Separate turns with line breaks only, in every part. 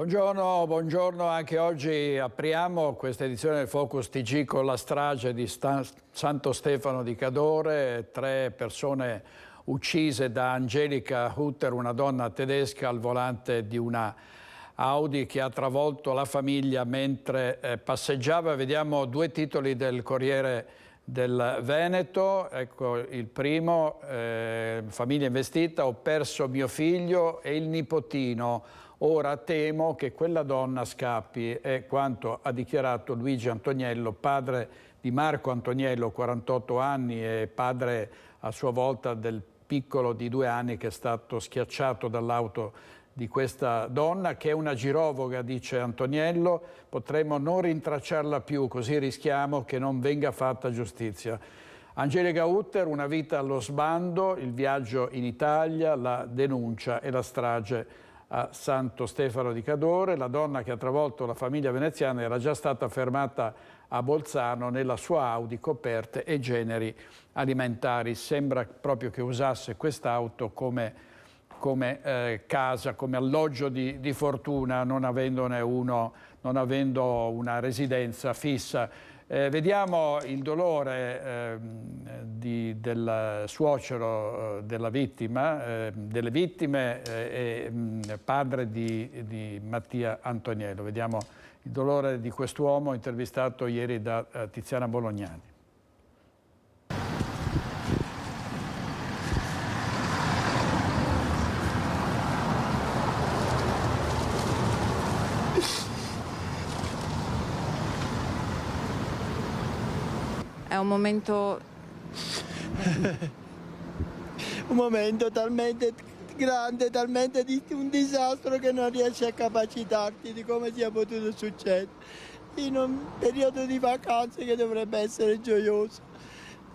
Buongiorno, buongiorno. Anche oggi apriamo questa edizione del Focus TG con la strage di Santo Stefano di Cadore, 3 persone uccise da Angelika Hutter, una donna tedesca al volante di una Audi che ha travolto la famiglia mentre passeggiava. Vediamo 2 titoli del Corriere del Veneto. Ecco il primo, famiglia investita, ho perso mio figlio e il nipotino. Ora temo che quella donna scappi, è quanto ha dichiarato Luigi Antoniello, padre di Marco Antoniello, 48 anni, e padre a sua volta del piccolo di 2 anni che è stato schiacciato dall'auto di questa donna, che è una girovoga, dice Antoniello. Potremmo non rintracciarla più, così rischiamo che non venga fatta giustizia. Angelika Hutter, una vita allo sbando, il viaggio in Italia, la denuncia e la strage a Santo Stefano di Cadore. La donna che ha travolto la famiglia veneziana era già stata fermata a Bolzano nella sua Audi coperte e generi alimentari. Sembra proprio che usasse quest'auto come casa, come alloggio di fortuna, non avendo una residenza fissa. Vediamo il dolore del suocero della vittima, delle vittime e padre di Mattia Antoniello. Vediamo il dolore di quest'uomo intervistato ieri da Tiziana Bolognani.
È un momento
talmente grande, talmente un disastro che non riesci a capacitarti di come sia potuto succedere in un periodo di vacanze che dovrebbe essere gioioso,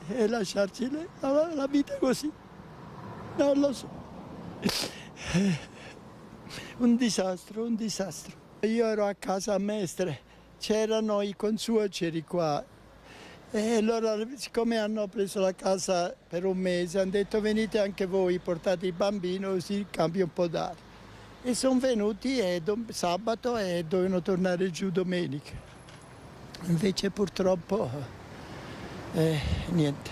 e lasciarci la vita così, non lo so. Un disastro, un disastro. Io ero a casa a Mestre, c'erano i consuoceri qua. E loro, siccome hanno preso la casa per un mese, hanno detto venite anche voi, portate il bambino così cambia un po' d'aria. E sono venuti sabato e dovevano tornare giù domenica. Invece purtroppo niente.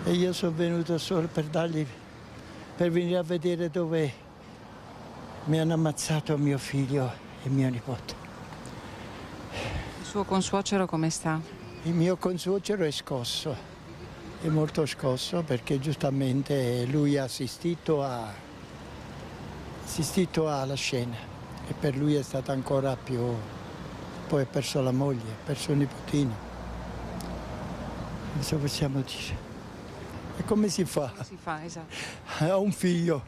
E io sono venuto solo per venire a vedere dove mi hanno ammazzato mio figlio e mio nipote.
Il suo consuocero come sta?
Il mio consuocero è scosso, è molto scosso perché giustamente lui ha assistito alla scena e per lui è stata ancora più. Poi ha perso la moglie, ha perso il nipotino. Cosa possiamo dire? E come si fa?
Come si fa, esatto.
Ha un figlio,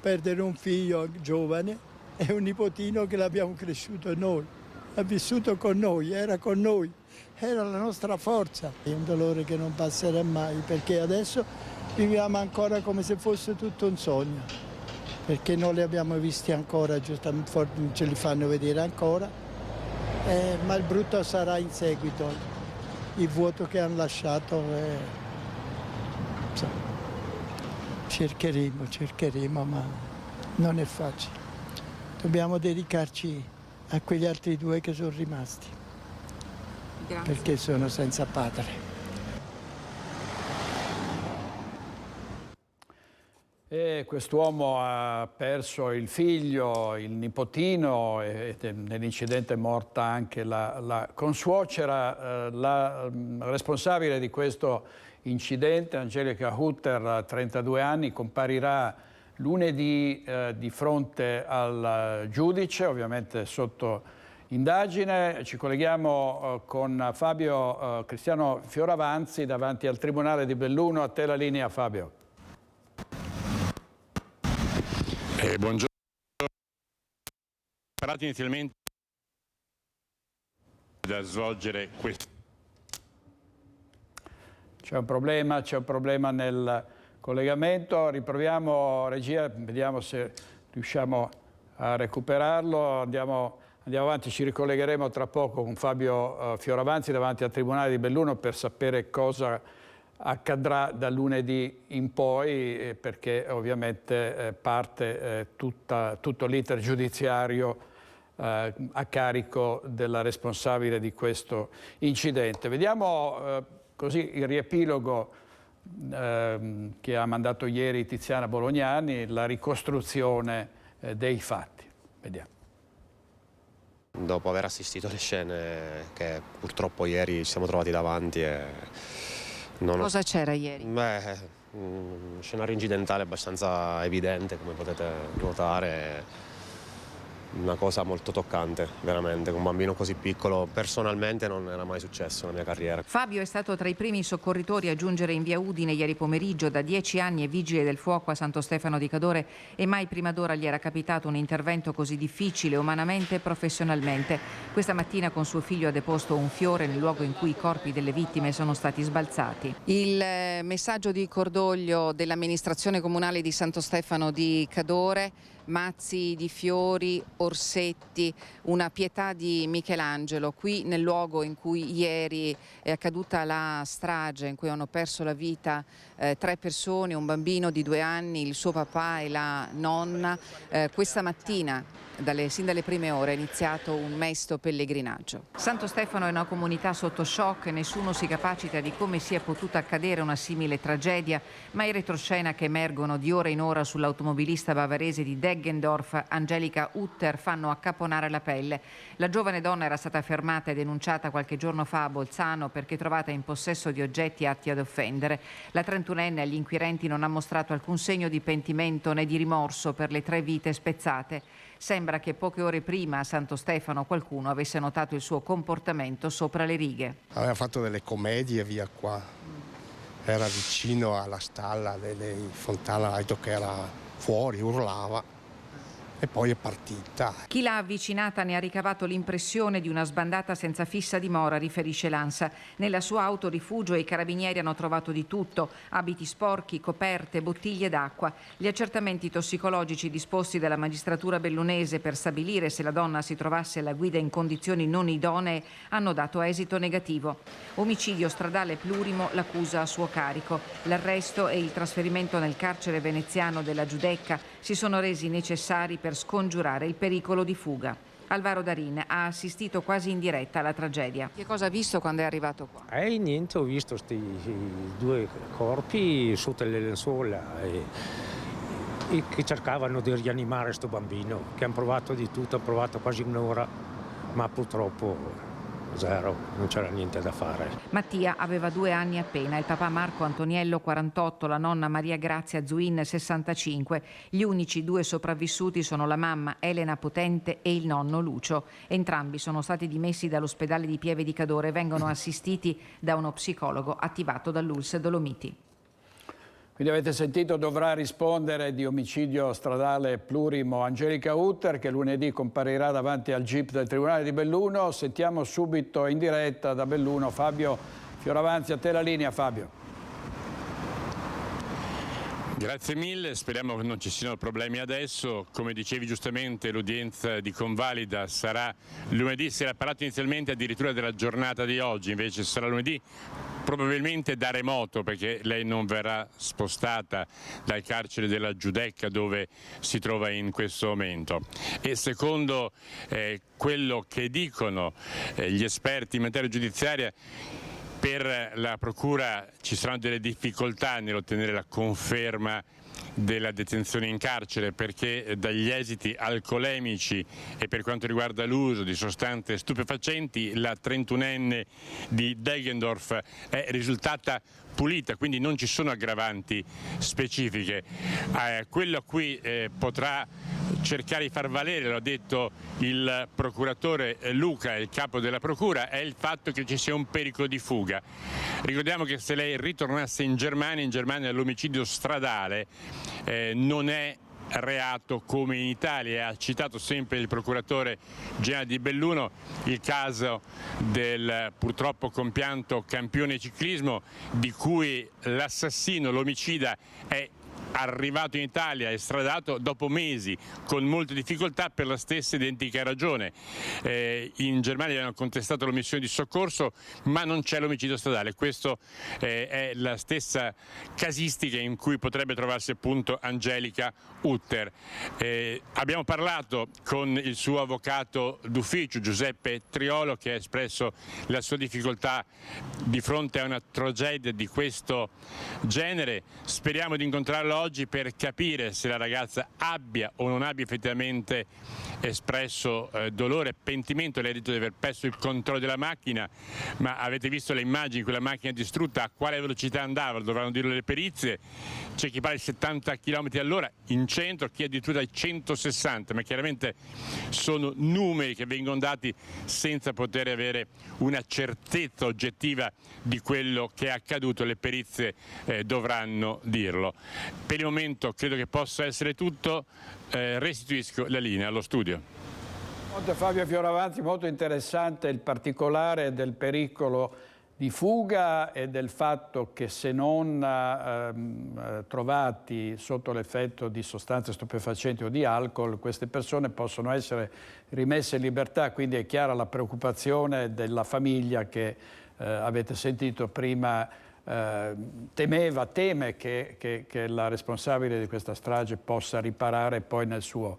perdere un figlio giovane e un nipotino che l'abbiamo cresciuto noi, ha vissuto con noi, era con noi. Era la nostra forza. È un dolore che non passerà mai, perché adesso viviamo ancora come se fosse tutto un sogno, perché non li abbiamo visti ancora, giustamente ce li fanno vedere ancora, ma il brutto sarà in seguito, il vuoto che hanno lasciato. Cercheremo, ma non è facile. Dobbiamo dedicarci a quegli altri 2 che sono rimasti.
Grazie.
Perché sono senza padre.
E quest'uomo ha perso il figlio, il nipotino, e nell'incidente è morta anche la consuocera. La responsabile di questo incidente, Angelika Hutter, 32 anni, comparirà lunedì di fronte al giudice, ovviamente sotto indagine. Ci colleghiamo con Fabio Cristiano Fioravanzi davanti al Tribunale di Belluno. A te la linea, Fabio.
Buongiorno. Parlato inizialmente da svolgere questo.
C'è un problema nel collegamento. Riproviamo, regia, vediamo se riusciamo a recuperarlo. Andiamo avanti, ci ricollegheremo tra poco con Fabio Fioravanzi davanti al Tribunale di Belluno per sapere cosa accadrà da lunedì in poi, perché ovviamente parte tutto l'iter giudiziario a carico della responsabile di questo incidente. Vediamo così il riepilogo che ha mandato ieri Tiziana Bolognani, la ricostruzione dei fatti. Vediamo.
Dopo aver assistito alle scene che purtroppo ieri ci siamo trovati davanti
Cosa c'era ieri?
Un scenario incidentale abbastanza evidente, come potete notare. Una cosa molto toccante, veramente, con un bambino così piccolo. Personalmente non era mai successo nella mia carriera.
Fabio è stato tra i primi soccorritori a giungere in via Udine ieri pomeriggio. Da 10 anni è vigile del fuoco a Santo Stefano di Cadore e mai prima d'ora gli era capitato un intervento così difficile umanamente e professionalmente. Questa mattina con suo figlio ha deposto un fiore nel luogo in cui i corpi delle vittime sono stati sbalzati.
Il messaggio di cordoglio dell'amministrazione comunale di Santo Stefano di Cadore, mazzi di fiori, orsetti, una pietà di Michelangelo qui nel luogo in cui ieri è accaduta la strage, in cui hanno perso la vita 3 persone, un bambino di 2 anni, il suo papà e la nonna. Questa mattina sin dalle prime ore è iniziato un mesto pellegrinaggio.
Santo Stefano è una comunità sotto shock, nessuno si capacita di come sia potuta accadere una simile tragedia, ma i retroscena che emergono di ora in ora sull'automobilista bavarese di Deggendorf, Angelica Utter, fanno accapponare la pelle. La giovane donna era stata fermata e denunciata qualche giorno fa a Bolzano perché trovata in possesso di oggetti atti ad offendere. La 31enne agli inquirenti non ha mostrato alcun segno di pentimento né di rimorso per le 3 vite spezzate. Sembra che poche ore prima a Santo Stefano qualcuno avesse notato il suo comportamento sopra le righe.
Aveva fatto delle commedie via qua, era vicino alla stalla delle Fontana, ha detto che era fuori, urlava. E poi è partita.
Chi l'ha avvicinata ne ha ricavato l'impressione di una sbandata senza fissa dimora, riferisce l'ANSA. Nella sua auto rifugio i carabinieri hanno trovato di tutto: abiti sporchi, coperte, bottiglie d'acqua. Gli accertamenti tossicologici disposti dalla magistratura bellunese per stabilire se la donna si trovasse alla guida in condizioni non idonee hanno dato esito negativo. Omicidio stradale plurimo, l'accusa a suo carico. L'arresto e il trasferimento nel carcere veneziano della Giudecca si sono resi necessari per scongiurare il pericolo di fuga. Alvaro Darin ha assistito quasi in diretta alla tragedia.
Che cosa ha visto quando è arrivato qua?
Niente, ho visto questi 2 corpi sotto le lenzuola e che cercavano di rianimare questo bambino, che hanno provato di tutto, hanno provato quasi un'ora, ma purtroppo zero, non c'era niente da fare.
Mattia aveva 2 anni appena, il papà Marco Antoniello 48, la nonna Maria Grazia Zuin 65. Gli unici 2 sopravvissuti sono la mamma Elena Potente e il nonno Lucio. Entrambi sono stati dimessi dall'ospedale di Pieve di Cadore e vengono assistiti da uno psicologo attivato dall'ULSS Dolomiti.
Quindi avete sentito, dovrà rispondere di omicidio stradale plurimo Angelica Utter, che lunedì comparirà davanti al GIP del Tribunale di Belluno. Sentiamo subito in diretta da Belluno Fabio Fioravanti. A te la linea, Fabio.
Grazie mille, speriamo che non ci siano problemi adesso. Come dicevi giustamente, l'udienza di convalida sarà lunedì. Si era parlato inizialmente addirittura della giornata di oggi, invece sarà lunedì, probabilmente da remoto, perché lei non verrà spostata dal carcere della Giudecca dove si trova in questo momento. E secondo quello che dicono gli esperti in materia giudiziaria, per la procura ci saranno delle difficoltà nell'ottenere la conferma della detenzione in carcere, perché dagli esiti alcolemici e per quanto riguarda l'uso di sostanze stupefacenti la 31enne di Deggendorf è risultata pulita, quindi non ci sono aggravanti specifiche. Quello a cui potrà cercare di far valere, lo ha detto il procuratore Luca, il capo della procura, è il fatto che ci sia un pericolo di fuga. Ricordiamo che se lei ritornasse in Germania l'omicidio stradale non è reato come in Italia. Ha citato sempre il procuratore generale di Belluno il caso del purtroppo compianto campione ciclismo, di cui l'assassino, l'omicida, è arrivato in Italia, estradato dopo mesi, con molte difficoltà per la stessa identica ragione. In Germania hanno contestato l'omissione di soccorso, ma non c'è l'omicidio stradale. Questa è la stessa casistica in cui potrebbe trovarsi appunto Angelica Utter. Abbiamo parlato con il suo avvocato d'ufficio Giuseppe Triolo, che ha espresso la sua difficoltà di fronte a una tragedia di questo genere. Speriamo di incontrarlo oggi per capire se la ragazza abbia o non abbia effettivamente espresso dolore e pentimento. Lei ha detto di aver perso il controllo della macchina, ma avete visto le immagini, quella macchina distrutta, a quale velocità andava, lo dovranno dirlo le perizie. C'è chi parla di 70 km all'ora in centro, chi addirittura ai 160, ma chiaramente sono numeri che vengono dati senza poter avere una certezza oggettiva di quello che è accaduto. Le perizie dovranno dirlo. Per il momento credo che possa essere tutto. Restituisco la linea allo studio.
Fabio Fioravanti, molto interessante il particolare del pericolo di fuga e del fatto che se non trovati sotto l'effetto di sostanze stupefacenti o di alcol, queste persone possono essere rimesse in libertà, quindi è chiara la preoccupazione della famiglia che avete sentito prima. Teme che la responsabile di questa strage possa riparare poi nel suo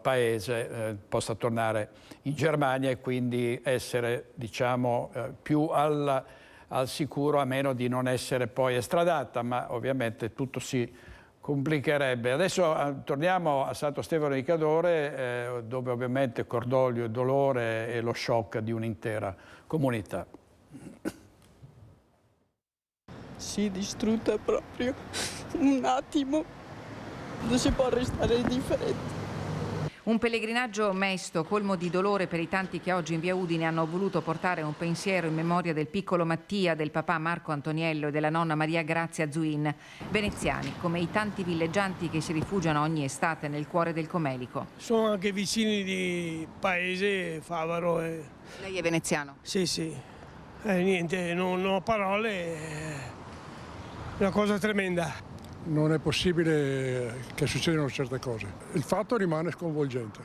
paese, possa tornare in Germania e quindi essere, diciamo, più al sicuro, a meno di non essere poi estradata, ma ovviamente tutto si complicherebbe. Adesso torniamo a Santo Stefano di Cadore, dove ovviamente cordoglio e dolore e lo shock di un'intera comunità.
Si distrutta proprio un attimo, non si può restare indifferenti.
Un pellegrinaggio mesto, colmo di dolore per i tanti che oggi in via Udine hanno voluto portare un pensiero in memoria del piccolo Mattia, del papà Marco Antoniello e della nonna Maria Grazia Zuin. Veneziani, come i tanti villeggianti che si rifugiano ogni estate nel cuore del Comelico.
Sono anche vicini di paese, Favaro.
Lei è veneziano?
Sì. Niente, non ho parole. Una cosa tremenda.
Non è possibile che succedano certe cose. Il fatto rimane sconvolgente.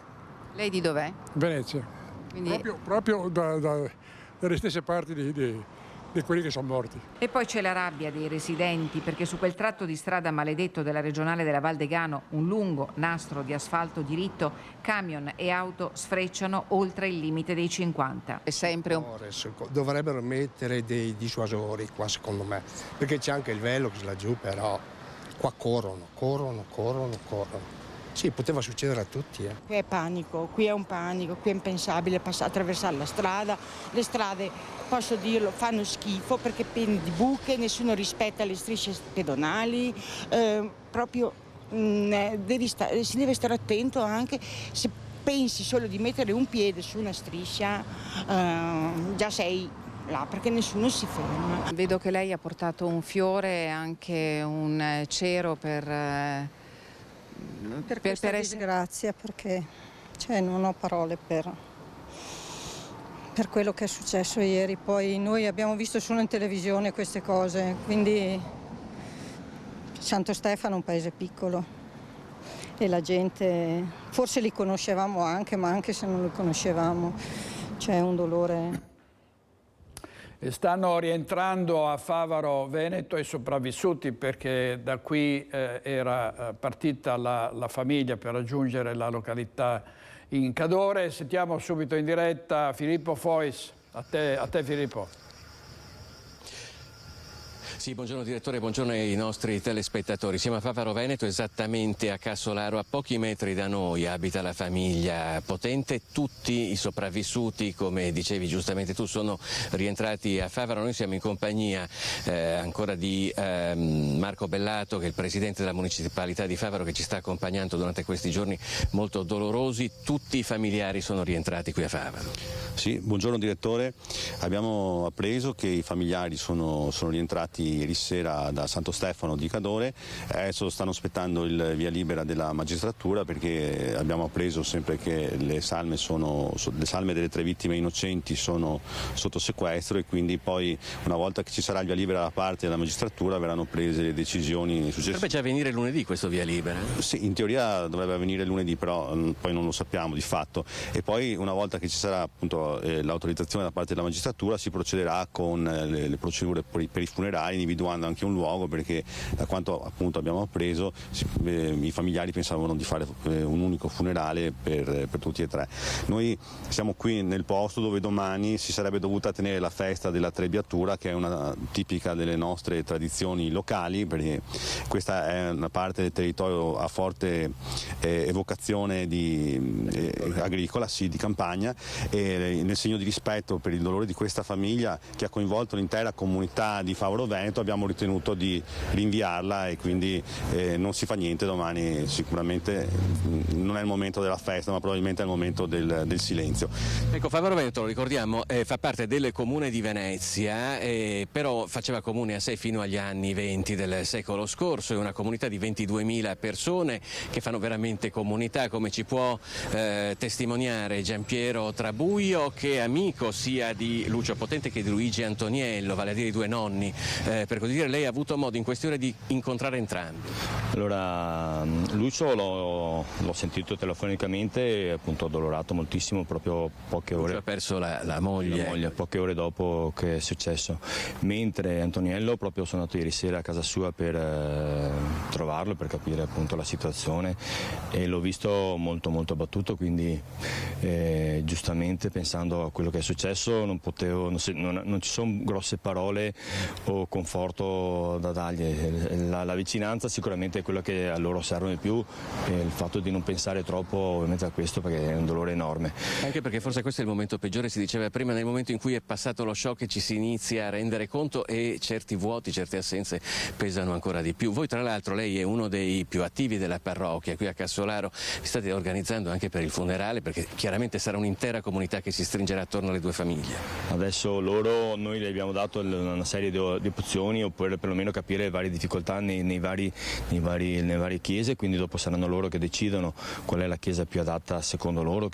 Lei di dov'è?
Venezia.
Quindi...
Proprio dalle stesse parti di quelli che sono morti.
E poi c'è la rabbia dei residenti, perché su quel tratto di strada maledetto della regionale della Val Degano, un lungo nastro di asfalto diritto, camion e auto sfrecciano oltre il limite dei 50.
È sempre un...
Dovrebbero mettere dei dissuasori qua, secondo me, perché c'è anche il Velox laggiù, però qua corrono. Sì, poteva succedere a tutti.
Qui è panico, qui è un panico, qui è impensabile attraversare la strada. Le strade, posso dirlo, fanno schifo perché piene di buche, nessuno rispetta le strisce pedonali, proprio si deve stare attento anche se pensi solo di mettere un piede su una striscia, già sei là perché nessuno si ferma.
Vedo che lei ha portato un fiore e anche un cero per
questa disgrazia, perché non ho parole per quello che è successo ieri. Poi noi abbiamo visto solo in televisione queste cose, quindi Santo Stefano è un paese piccolo e la gente, forse li conoscevamo anche, ma anche se non li conoscevamo c'è un dolore.
Stanno rientrando a Favaro Veneto i sopravvissuti, perché da qui era partita la famiglia per raggiungere la località in Cadore. Sentiamo subito in diretta Filippo Fois. A te Filippo.
Sì, buongiorno direttore, buongiorno ai nostri telespettatori. Siamo a Favaro Veneto, esattamente a Cassolaro, a pochi metri da noi abita la famiglia Potente. Tutti i sopravvissuti, come dicevi giustamente tu, sono rientrati a Favaro. Noi siamo in compagnia ancora di Marco Bellato, che è il presidente della municipalità di Favaro, che ci sta accompagnando durante questi giorni molto dolorosi. Tutti i familiari sono rientrati qui a Favaro.
Sì, buongiorno direttore. Abbiamo appreso che i familiari sono rientrati ieri sera da Santo Stefano di Cadore, adesso stanno aspettando il via libera della magistratura, perché abbiamo appreso sempre che le salme delle 3 vittime innocenti sono sotto sequestro, e quindi poi una volta che ci sarà il via libera da parte della magistratura verranno prese le decisioni successive.
Dovrebbe già avvenire lunedì questo via libera?
Sì, in teoria dovrebbe avvenire lunedì, però poi non lo sappiamo di fatto, e poi una volta che ci sarà appunto l'autorizzazione da parte della magistratura si procederà con le procedure per i funerali, individuando anche un luogo, perché da quanto appunto abbiamo appreso i familiari pensavano di fare un unico funerale per tutti e 3. Noi siamo qui nel posto dove domani si sarebbe dovuta tenere la festa della Trebbiatura, che è una tipica delle nostre tradizioni locali, perché questa è una parte del territorio a forte evocazione agricola, sì, di campagna, e nel segno di rispetto per il dolore di questa famiglia che ha coinvolto l'intera comunità di Favaro Veneto abbiamo ritenuto di rinviarla, e quindi non si fa niente domani. Sicuramente non è il momento della festa, ma probabilmente è il momento del silenzio.
Ecco, Favaro Veneto, lo ricordiamo, fa parte del comune di Venezia, però faceva comune a sé fino agli anni 20 del secolo scorso. È una comunità di 22.000 persone che fanno veramente comunità, come ci può testimoniare Giampiero Trabuio, che è amico sia di Lucio Potente che di Luigi Antoniello, vale a dire i 2 nonni. Per così dire, lei ha avuto modo in queste ore di incontrare entrambi.
Allora, Lucio l'ho sentito telefonicamente, appunto addolorato moltissimo, proprio poche ore.
Lucio ha perso la moglie.
Poche ore dopo che è successo. Mentre Antoniello, proprio sono andato ieri sera a casa sua per trovarlo, per capire appunto la situazione, e l'ho visto molto molto abbattuto, quindi giustamente pensando a quello che è successo non ci sono grosse parole o conforto da dargli. La vicinanza sicuramente è quello che a loro serve di più, e il fatto di non pensare troppo ovviamente a questo, perché è un dolore enorme.
Anche perché forse questo è il momento peggiore, si diceva prima, nel momento in cui è passato lo shock ci si inizia a rendere conto, e certi vuoti, certe assenze pesano ancora di più. Voi tra l'altro, lei è uno dei più attivi della parrocchia qui a Cassolaro, vi state organizzando anche per il funerale, perché chiaramente sarà un'intera comunità che si stringerà attorno alle 2 famiglie.
Adesso noi gli abbiamo dato una serie di opzioni, oppure perlomeno capire le varie difficoltà nelle varie chiese, quindi dopo saranno loro che decidono qual è la chiesa più adatta secondo loro,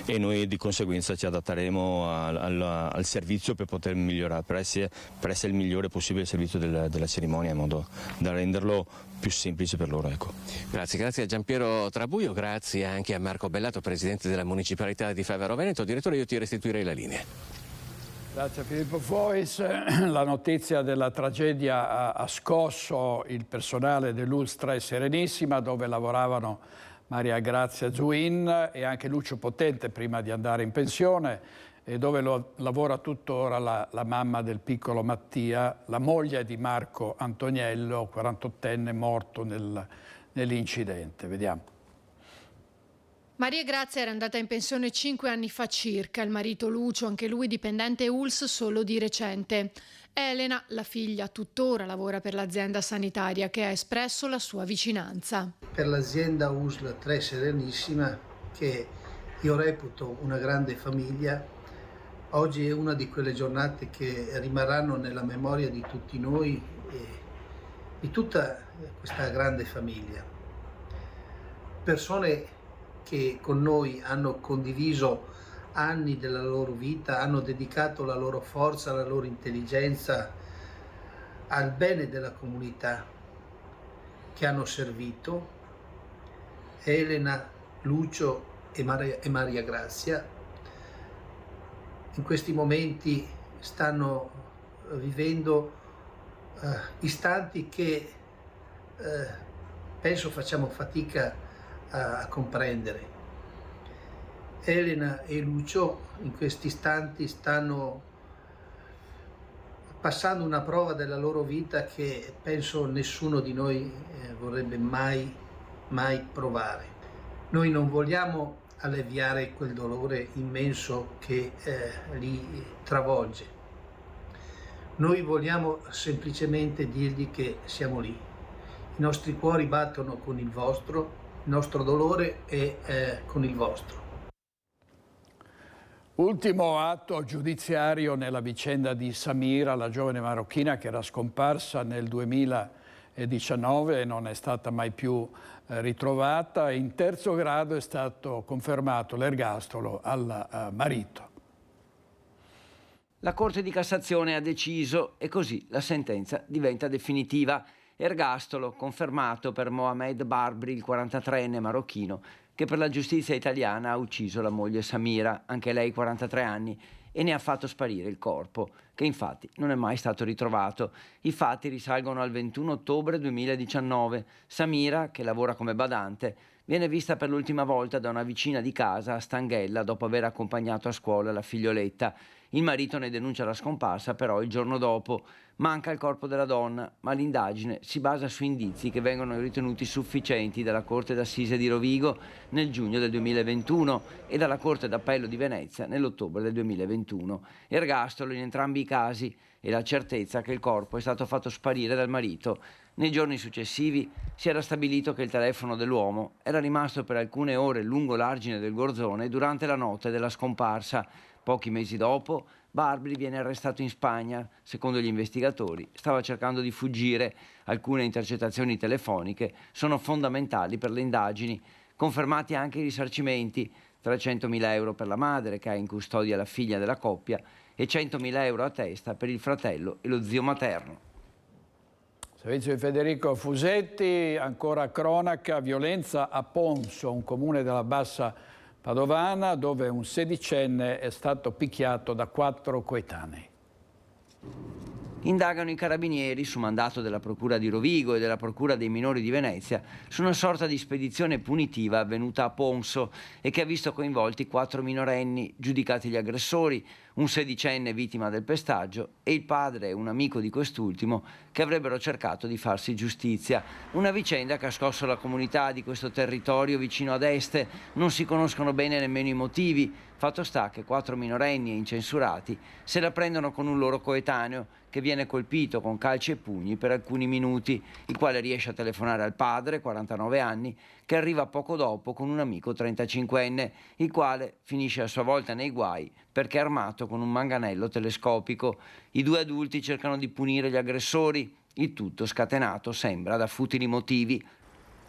e noi di conseguenza ci adatteremo al servizio per poter migliorare, per essere il migliore possibile il servizio della cerimonia, in modo da renderlo più semplice per loro. Ecco.
Grazie a Giampiero Trabuio, grazie anche a Marco Bellato, presidente della municipalità di Favaro Veneto. Direttore, io ti restituirei la linea.
Grazie Filippo Fois. La notizia della tragedia ha scosso il personale dell'Ulstra e Serenissima, dove lavoravano Maria Grazia Zuin e anche Lucio Potente prima di andare in pensione, e dove lavora tuttora la mamma del piccolo Mattia, la moglie di Marco Antoniello, 48enne, morto nell'incidente. Vediamo.
Maria Grazia era andata in pensione 5 anni fa circa, il marito Lucio, anche lui dipendente ULSS solo di recente. Elena, la figlia, tuttora lavora per l'azienda sanitaria, che ha espresso la sua vicinanza.
Per l'azienda USL 3 Serenissima, che io reputo una grande famiglia, oggi è una di quelle giornate che rimarranno nella memoria di tutti noi e di tutta questa grande famiglia. Persone che con noi hanno condiviso anni della loro vita, hanno dedicato la loro forza, la loro intelligenza al bene della comunità, che hanno servito. Elena, Lucio e Maria Grazia in questi momenti stanno vivendo istanti che penso facciamo fatica a comprendere. Elena e Lucio in questi istanti stanno passando una prova della loro vita che penso nessuno di noi vorrebbe mai provare. Noi non vogliamo alleviare quel dolore immenso che li travolge. Noi vogliamo semplicemente dirgli che siamo lì. I nostri cuori battono con il vostro, il nostro dolore è con il vostro.
Ultimo atto giudiziario nella vicenda di Samira, la giovane marocchina che era scomparsa nel 2019 e non è stata mai più ritrovata. In terzo grado è stato confermato l'ergastolo al marito.
La Corte di Cassazione ha deciso e così la sentenza diventa definitiva. Ergastolo confermato per Mohamed Barbri, il 43enne marocchino, che per la giustizia italiana ha ucciso la moglie Samira, anche lei 43 anni, e ne ha fatto sparire il corpo, che infatti non è mai stato ritrovato. I fatti risalgono al 21 ottobre 2019. Samira, che lavora come badante, viene vista per l'ultima volta da una vicina di casa a Stanghella dopo aver accompagnato a scuola la figlioletta. Il marito ne denuncia la scomparsa, però il giorno dopo manca il corpo della donna, ma l'indagine si basa su indizi che vengono ritenuti sufficienti dalla Corte d'Assise di Rovigo nel giugno del 2021 e dalla Corte d'Appello di Venezia nell'ottobre del 2021. Ergastolo in entrambi i casi e la certezza che il corpo è stato fatto sparire dal marito. Nei giorni successivi si era stabilito che il telefono dell'uomo era rimasto per alcune ore lungo l'argine del Gorzone durante la notte della scomparsa. Pochi mesi dopo, Barbri viene arrestato in Spagna. Secondo gli investigatori, stava cercando di fuggire. Alcune intercettazioni telefoniche sono fondamentali per le indagini. Confermati anche i risarcimenti, 300.000 euro per la madre che ha in custodia la figlia della coppia e 100.000 euro a testa per il fratello e lo zio materno.
Servizio di Federico Fusetti, ancora cronaca, violenza a Ponso, un comune della Bassa Padovana, dove un sedicenne è stato picchiato da 4 coetanei.
Indagano i carabinieri, su mandato della Procura di Rovigo e della Procura dei minori di Venezia, su una sorta di spedizione punitiva avvenuta a Ponso e che ha visto coinvolti 4 minorenni, giudicati gli aggressori, un sedicenne vittima del pestaggio e il padre e un amico di quest'ultimo che avrebbero cercato di farsi giustizia. Una vicenda che ha scosso la comunità di questo territorio vicino ad Este. Non si conoscono bene nemmeno i motivi. Fatto sta che 4 minorenni e incensurati se la prendono con un loro coetaneo che viene colpito con calci e pugni per alcuni minuti, il quale riesce a telefonare al padre, 49 anni, che arriva poco dopo con un amico 35enne, il quale finisce a sua volta nei guai perché è armato con un manganello telescopico. I 2 adulti cercano di punire gli aggressori, il tutto scatenato, sembra, da futili motivi.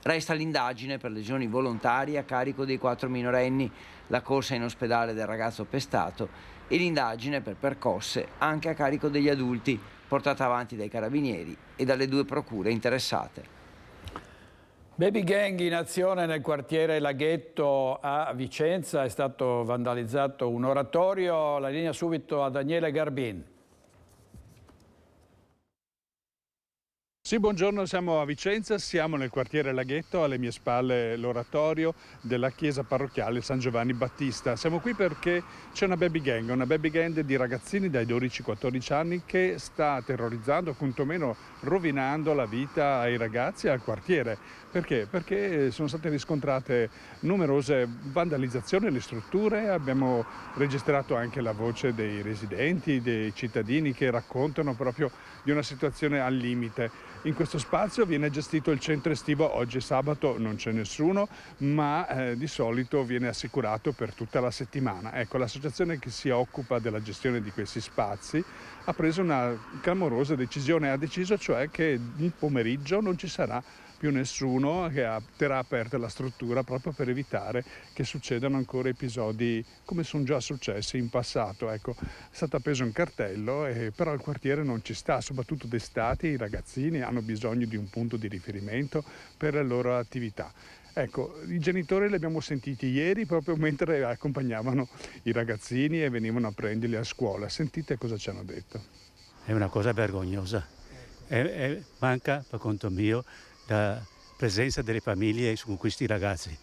Resta l'indagine per lesioni volontarie a carico dei 4 minorenni, la corsa in ospedale del ragazzo pestato e l'indagine per percosse anche a carico degli adulti, portata avanti dai carabinieri e dalle 2 procure interessate.
Baby gang in azione nel quartiere Laghetto a Vicenza, è stato vandalizzato un oratorio. La linea subito a Daniele Garbin.
Sì, buongiorno, siamo a Vicenza, siamo nel quartiere Laghetto, alle mie spalle l'oratorio della chiesa parrocchiale San Giovanni Battista. Siamo qui perché c'è una baby gang di ragazzini dai 12-14 anni che sta terrorizzando, quantomeno rovinando la vita ai ragazzi e al quartiere. Perché? Perché sono state riscontrate numerose vandalizzazioni alle strutture, abbiamo registrato anche la voce dei residenti, dei cittadini che raccontano proprio di una situazione al limite. In questo spazio viene gestito il centro estivo, oggi è sabato, non c'è nessuno, ma di solito viene assicurato per tutta la settimana. Ecco, l'associazione che si occupa della gestione di questi spazi ha preso una clamorosa decisione, ha deciso cioè che il pomeriggio non ci sarà più nessuno, che terrà aperta la struttura proprio per evitare che succedano ancora episodi come sono già successi in passato. Ecco, è stato appeso un cartello, però il quartiere non ci sta, soprattutto d'estate i ragazzini hanno bisogno di un punto di riferimento per le loro attività. Ecco, i genitori li abbiamo sentiti ieri proprio mentre accompagnavano i ragazzini e venivano a prenderli a scuola. Sentite cosa ci hanno detto.
È una cosa vergognosa, manca per conto mio la presenza delle famiglie con questi ragazzi,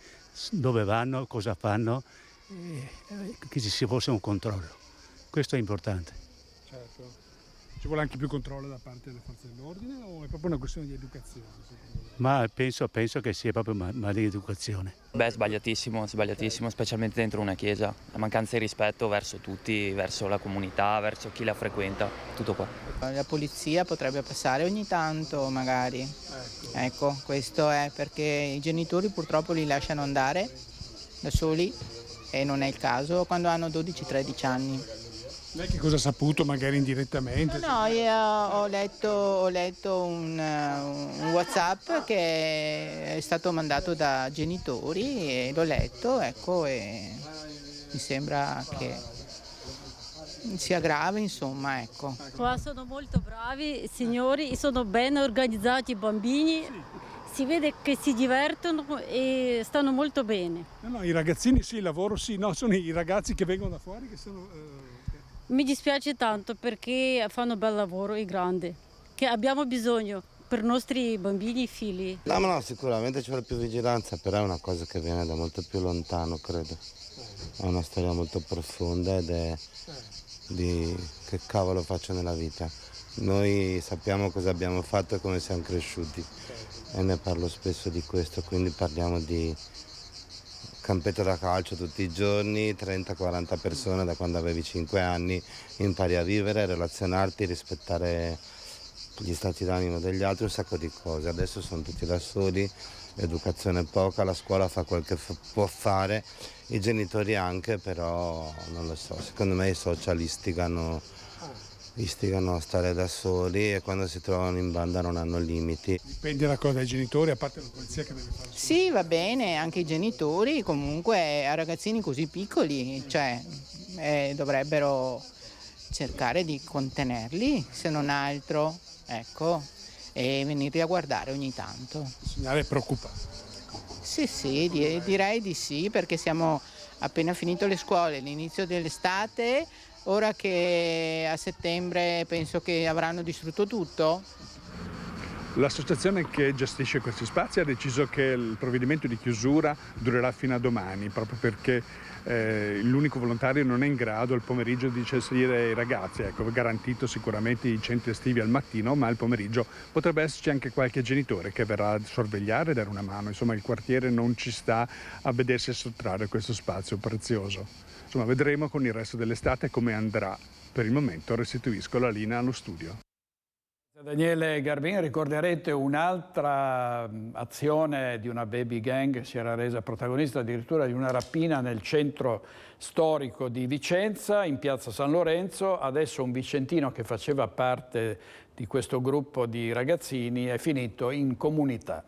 dove vanno, cosa fanno, che ci sia fosse un controllo. Questo è importante.
Certo. Ci vuole anche più controllo da parte delle forze dell'ordine o è proprio una questione di educazione?
Ma penso che sia proprio maleducazione.
Beh, sbagliatissimo, specialmente dentro una chiesa. La mancanza di rispetto verso tutti, verso la comunità, verso chi la frequenta, tutto qua.
La polizia potrebbe passare ogni tanto, magari. Ecco, questo è perché i genitori purtroppo li lasciano andare da soli e non è il caso quando hanno 12-13 anni.
Lei che cosa ha saputo, magari indirettamente?
No, io ho letto un WhatsApp che è stato mandato da genitori e l'ho letto, ecco, e mi sembra che sia grave, insomma, ecco.
Qua sono molto bravi signori, sono ben organizzati i bambini, si vede che si divertono e stanno molto bene.
No, i ragazzini sì, il lavoro sì, no, sono i ragazzi che vengono da fuori che sono...
Mi dispiace tanto perché fanno bel lavoro i grandi, che abbiamo bisogno per i nostri bambini e figli.
No, sicuramente ci vuole più vigilanza, però è una cosa che viene da molto più lontano, credo. È una storia molto profonda ed è di che cavolo faccio nella vita. Noi sappiamo cosa abbiamo fatto e come siamo cresciuti e ne parlo spesso di questo, quindi parliamo di campetto da calcio tutti i giorni, 30-40 persone da quando avevi 5 anni, impari a vivere, a relazionarti, rispettare gli stati d'animo degli altri, un sacco di cose. Adesso sono tutti da soli, l'educazione è poca, la scuola fa quel che può fare, i genitori anche, però non lo so, secondo me i social istigano a stare da soli e quando si trovano in banda non hanno limiti.
Dipende da cosa dai genitori, a parte la polizia che deve fare.
Sì, va bene, anche i genitori comunque a ragazzini così piccoli, cioè dovrebbero cercare di contenerli, se non altro, ecco, e venirli a guardare ogni tanto.
Il segnale è preoccupante.
Sì, direi di sì, perché siamo appena finito le scuole, l'inizio dell'estate. Ora che a settembre penso che avranno distrutto tutto.
L'associazione che gestisce questi spazi ha deciso che il provvedimento di chiusura durerà fino a domani, proprio perché l'unico volontario non è in grado il pomeriggio di gestire i ragazzi. Ecco, è garantito sicuramente i centri estivi al mattino, ma il pomeriggio potrebbe esserci anche qualche genitore che verrà a sorvegliare e dare una mano. Insomma, il quartiere non ci sta a vedersi sottrarre questo spazio prezioso. Insomma, vedremo con il resto dell'estate come andrà. Per il momento restituisco la linea allo studio.
Daniele Garbin, ricorderete un'altra azione di una baby gang che si era resa protagonista addirittura di una rapina nel centro storico di Vicenza, in piazza San Lorenzo. Adesso un vicentino che faceva parte di questo gruppo di ragazzini è finito in comunità.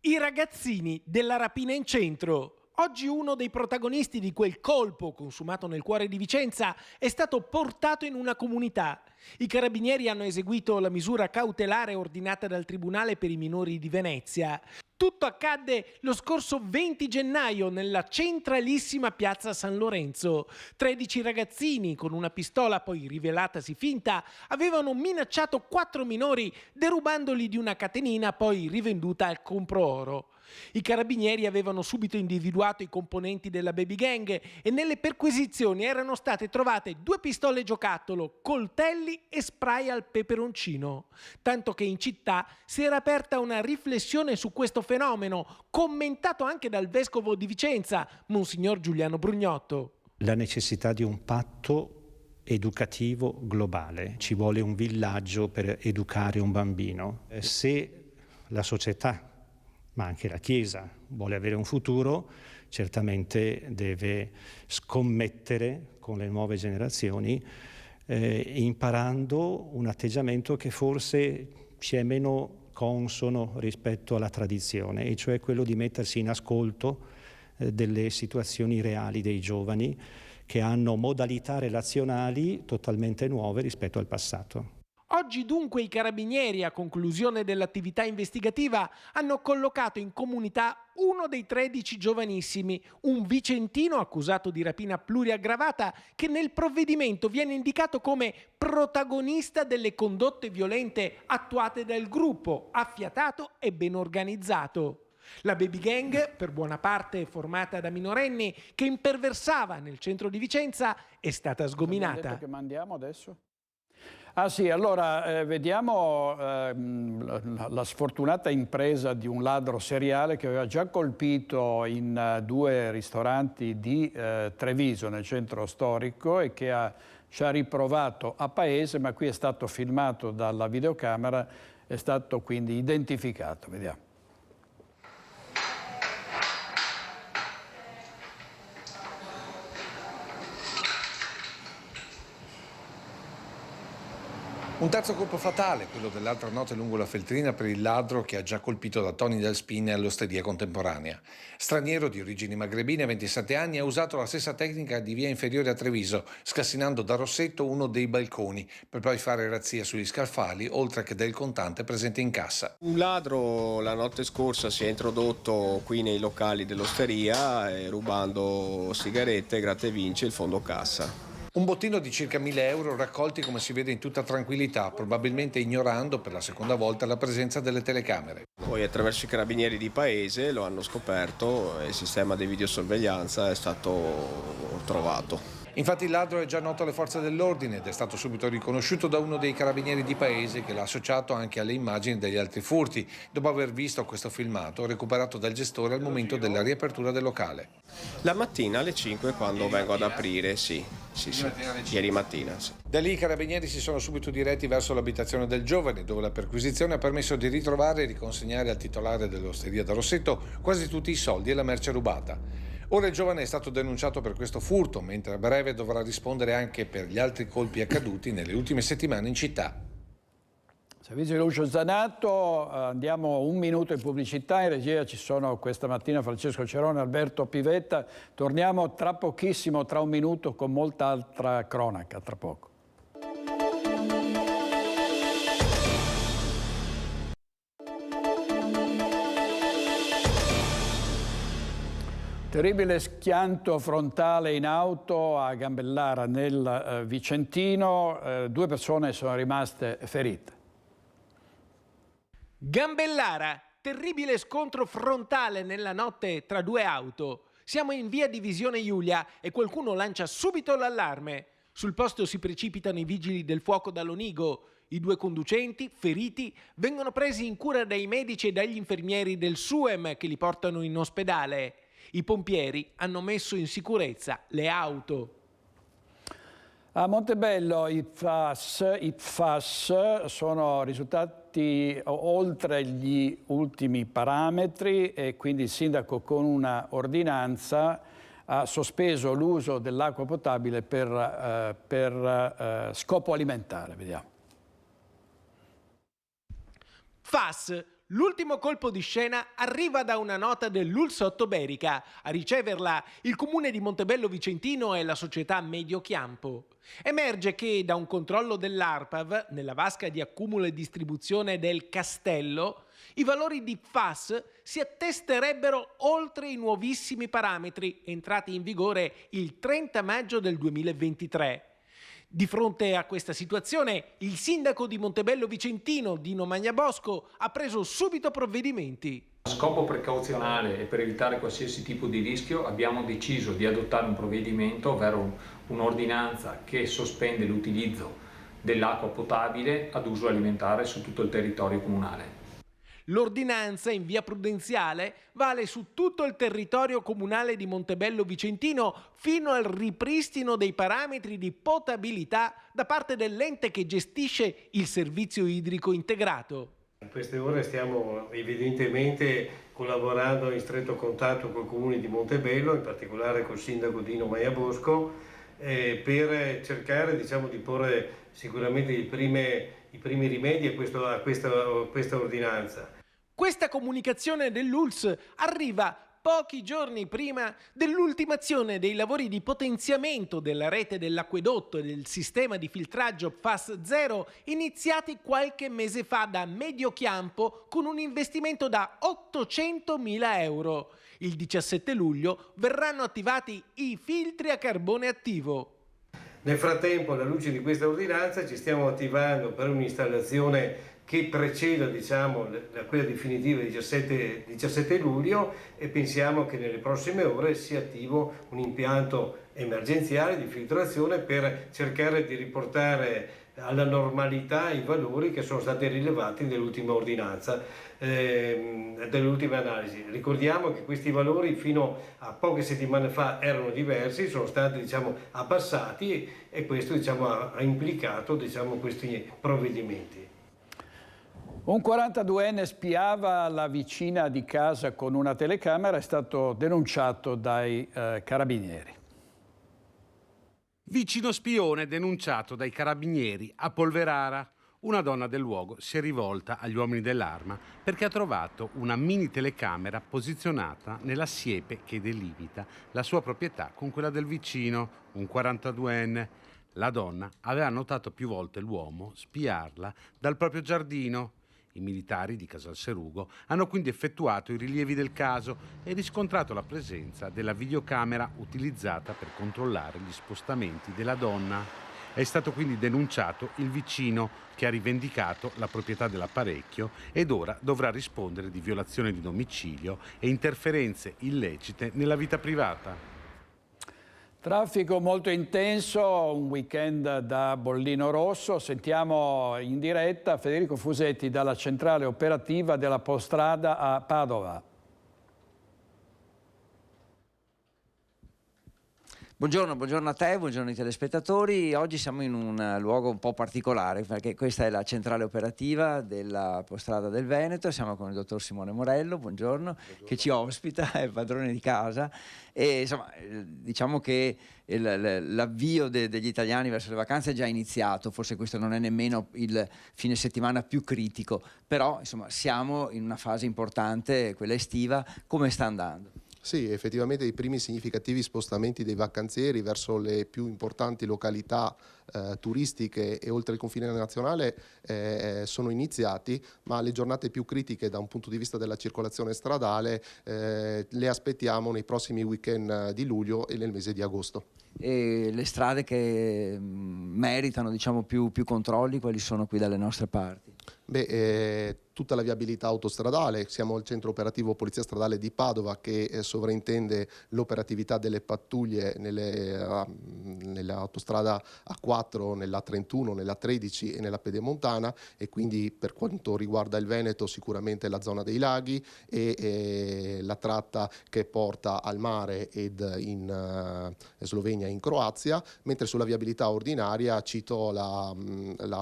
I ragazzini della rapina in centro. Oggi uno dei protagonisti di quel colpo consumato nel cuore di Vicenza è stato portato in una comunità. I carabinieri hanno eseguito la misura cautelare ordinata dal Tribunale per i minori di Venezia. Tutto accadde lo scorso 20 gennaio nella centralissima piazza San Lorenzo. 13 ragazzini con una pistola poi rivelatasi finta avevano minacciato 4 minori derubandoli di una catenina poi rivenduta al compro-oro. I carabinieri avevano subito individuato i componenti della baby gang e nelle perquisizioni erano state trovate 2 pistole giocattolo, coltelli e spray al peperoncino. Tanto che in città si era aperta una riflessione su questo fenomeno, commentato anche dal vescovo di Vicenza, Monsignor Giuliano Brugnotto.
La necessità di un patto educativo globale. Ci vuole un villaggio per educare un bambino. Se la società, ma anche la Chiesa, vuole avere un futuro, certamente deve scommettere con le nuove generazioni, imparando un atteggiamento che forse ci è meno consono rispetto alla tradizione, e cioè quello di mettersi in ascolto delle situazioni reali dei giovani che hanno modalità relazionali totalmente nuove rispetto al passato.
Oggi dunque i carabinieri, a conclusione dell'attività investigativa, hanno collocato in comunità uno dei 13 giovanissimi, un vicentino accusato di rapina pluriaggravata che nel provvedimento viene indicato come protagonista delle condotte violente attuate dal gruppo, affiatato e ben organizzato. La baby gang, per buona parte formata da minorenni, che imperversava nel centro di Vicenza, è stata sgominata.
Che mandiamo adesso? Ah sì, allora vediamo la sfortunata impresa di un ladro seriale che aveva già colpito in 2 ristoranti di Treviso, nel centro storico, e che ci ha riprovato a paese, ma qui è stato filmato dalla videocamera, è stato quindi identificato. Vediamo.
Un terzo colpo fatale, quello dell'altra notte lungo la Feltrina per il ladro che ha già colpito da Tony Del Spine all'Osteria Contemporanea. Straniero di origini magrebine, 27 anni, ha usato la stessa tecnica di via Inferiore a Treviso, scassinando da Rossetto uno dei balconi, per poi fare razzia sugli scaffali, oltre che del contante presente in cassa.
Un ladro la notte scorsa si è introdotto qui nei locali dell'Osteria rubando sigarette, gratta e vince il fondo cassa.
Un bottino di circa 1.000 euro raccolti come si vede in tutta tranquillità, probabilmente ignorando per la seconda volta la presenza delle telecamere.
Poi attraverso i carabinieri di paese lo hanno scoperto e il sistema di videosorveglianza è stato trovato.
Infatti il ladro è già noto alle forze dell'ordine ed è stato subito riconosciuto da uno dei carabinieri di paese che l'ha associato anche alle immagini degli altri furti, dopo aver visto questo filmato recuperato dal gestore al momento della riapertura del locale.
La mattina alle 5 quando vengo ad aprire, sì, ieri mattina. Sì.
Da lì i carabinieri si sono subito diretti verso l'abitazione del giovane, dove la perquisizione ha permesso di ritrovare e riconsegnare al titolare dell'Osteria da Rossetto quasi tutti i soldi e la merce rubata. Ora il giovane è stato denunciato per questo furto, mentre a breve dovrà rispondere anche per gli altri colpi accaduti nelle ultime settimane in città.
Servizio Lucio Zanato, andiamo un minuto in pubblicità, in regia ci sono questa mattina Francesco Cerone e Alberto Pivetta, torniamo tra pochissimo, tra un minuto, con molta altra cronaca, tra poco. Terribile schianto frontale in auto a Gambellara nel Vicentino, 2 persone sono rimaste ferite.
Gambellara, terribile scontro frontale nella notte tra 2 auto. Siamo in via Divisione Iulia e qualcuno lancia subito l'allarme. Sul posto si precipitano i vigili del fuoco da Lonigo. I 2 conducenti, feriti, vengono presi in cura dai medici e dagli infermieri del SUEM che li portano in ospedale. I pompieri hanno messo in sicurezza le auto.
A Montebello i PFAS sono risultati oltre gli ultimi parametri e quindi il sindaco con una ordinanza ha sospeso l'uso dell'acqua potabile per scopo alimentare. Vediamo.
PFAS. L'ultimo colpo di scena arriva da una nota dell'ULSS Ottoberica. A riceverla il comune di Montebello Vicentino e la società Mediochiampo. Emerge che da un controllo dell'ARPAV, nella vasca di accumulo e distribuzione del Castello, i valori di PFAS si attesterebbero oltre i nuovissimi parametri entrati in vigore il 30 maggio del 2023. Di fronte a questa situazione, il sindaco di Montebello Vicentino, Dino Magnabosco, ha preso subito provvedimenti.
A scopo precauzionale e per evitare qualsiasi tipo di rischio abbiamo deciso di adottare un provvedimento, ovvero un'ordinanza che sospende l'utilizzo dell'acqua potabile ad uso alimentare su tutto il territorio comunale.
L'ordinanza in via Prudenziale vale su tutto il territorio comunale di Montebello Vicentino fino al ripristino dei parametri di potabilità da parte dell'ente che gestisce il servizio idrico integrato.
In queste ore stiamo evidentemente collaborando in stretto contatto col comune di Montebello, in particolare col sindaco Dino Magnabosco, per cercare di porre sicuramente i primi rimedi a questa ordinanza.
Questa comunicazione dell'ULSS arriva pochi giorni prima dell'ultimazione dei lavori di potenziamento della rete dell'acquedotto e del sistema di filtraggio PFAS 0 iniziati qualche mese fa da Mediochiampo con un investimento da 800.000 euro. Il 17 luglio verranno attivati i filtri a carbone attivo.
Nel frattempo, alla luce di questa ordinanza, ci stiamo attivando per un'installazione che preceda quella definitiva del 17 luglio e pensiamo che nelle prossime ore sia attivo un impianto emergenziale di filtrazione per cercare di riportare alla normalità i valori che sono stati rilevati nell'ultima ordinanza, dell'ultima analisi. Ricordiamo che questi valori fino a poche settimane fa erano diversi, sono stati abbassati e questo ha implicato questi provvedimenti.
Un 42enne spiava la vicina di casa con una telecamera, è stato denunciato dai carabinieri.
Vicino spione denunciato dai carabinieri a Polverara.
una donna del luogo si è rivolta agli uomini dell'Arma perché ha trovato una mini telecamera posizionata nella siepe che delimita la sua proprietà con quella del vicino, un 42enne. La donna aveva notato più volte l'uomo spiarla dal proprio giardino. I militari di Casalserugo hanno quindi effettuato i rilievi del caso e riscontrato la presenza della videocamera utilizzata per controllare gli spostamenti della donna. È stato quindi denunciato il vicino, che ha rivendicato la proprietà dell'apparecchio ed ora dovrà rispondere di violazione di domicilio e interferenze illecite nella vita privata.
Traffico molto intenso, un weekend da bollino rosso. Sentiamo in diretta Federico Fusetti dalla centrale operativa della Postrada a Padova.
Buongiorno a te, buongiorno ai telespettatori. Oggi siamo in un luogo un po' particolare perché questa è la centrale operativa della Postrada del Veneto. Siamo con il dottor Simone Morello, buongiorno, che ci ospita, è padrone di casa. E insomma, diciamo che l'avvio degli italiani verso le vacanze è già iniziato, forse questo non è nemmeno il fine settimana più critico, però insomma siamo in una fase importante, quella estiva. Come sta andando?
Sì, effettivamente i primi significativi spostamenti dei vacanzieri verso le più importanti località turistiche e oltre il confine nazionale sono iniziati, ma le giornate più critiche da un punto di vista della circolazione stradale le aspettiamo nei prossimi weekend di luglio e nel mese di agosto.
E le strade che meritano, diciamo, più controlli, quali sono qui dalle nostre parti?
Tutta la viabilità autostradale, siamo al centro operativo Polizia Stradale di Padova che sovraintende l'operatività delle pattuglie nell'autostrada A4, nella 31, nella 13 e nella Pedemontana, e quindi per quanto riguarda il Veneto sicuramente la zona dei laghi e la tratta che porta al mare ed in Slovenia e in Croazia, mentre sulla viabilità ordinaria cito la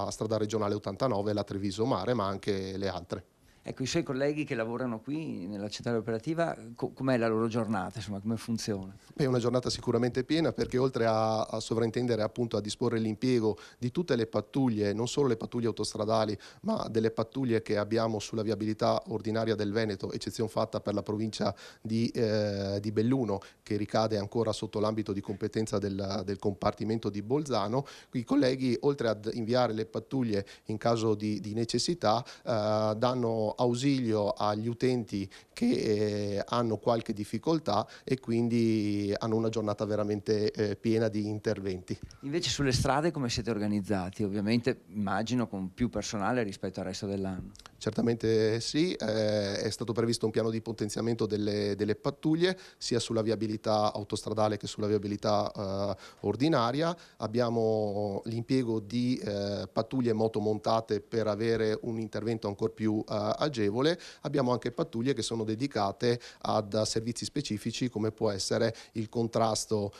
strada regionale 89, la Treviso Mare, ma anche le altre.
Ecco, i suoi colleghi che lavorano qui nella centrale operativa, com'è la loro giornata? Insomma, come funziona?
È una giornata sicuramente piena perché oltre a sovraintendere, appunto, a disporre l'impiego di tutte le pattuglie, non solo le pattuglie autostradali, ma delle pattuglie che abbiamo sulla viabilità ordinaria del Veneto, eccezione fatta per la provincia di Belluno, che ricade ancora sotto l'ambito di competenza del compartimento di Bolzano. I colleghi, oltre ad inviare le pattuglie in caso di necessità, danno ausilio agli utenti che hanno qualche difficoltà e quindi hanno una giornata veramente piena di interventi.
Invece sulle strade come siete organizzati? Ovviamente immagino con più personale rispetto al resto dell'anno.
Certamente sì, è stato previsto un piano di potenziamento delle pattuglie sia sulla viabilità autostradale che sulla viabilità ordinaria. Abbiamo l'impiego di pattuglie motomontate per avere un intervento ancora più agevole. Abbiamo anche pattuglie che sono dedicate ad servizi specifici come può essere il contrasto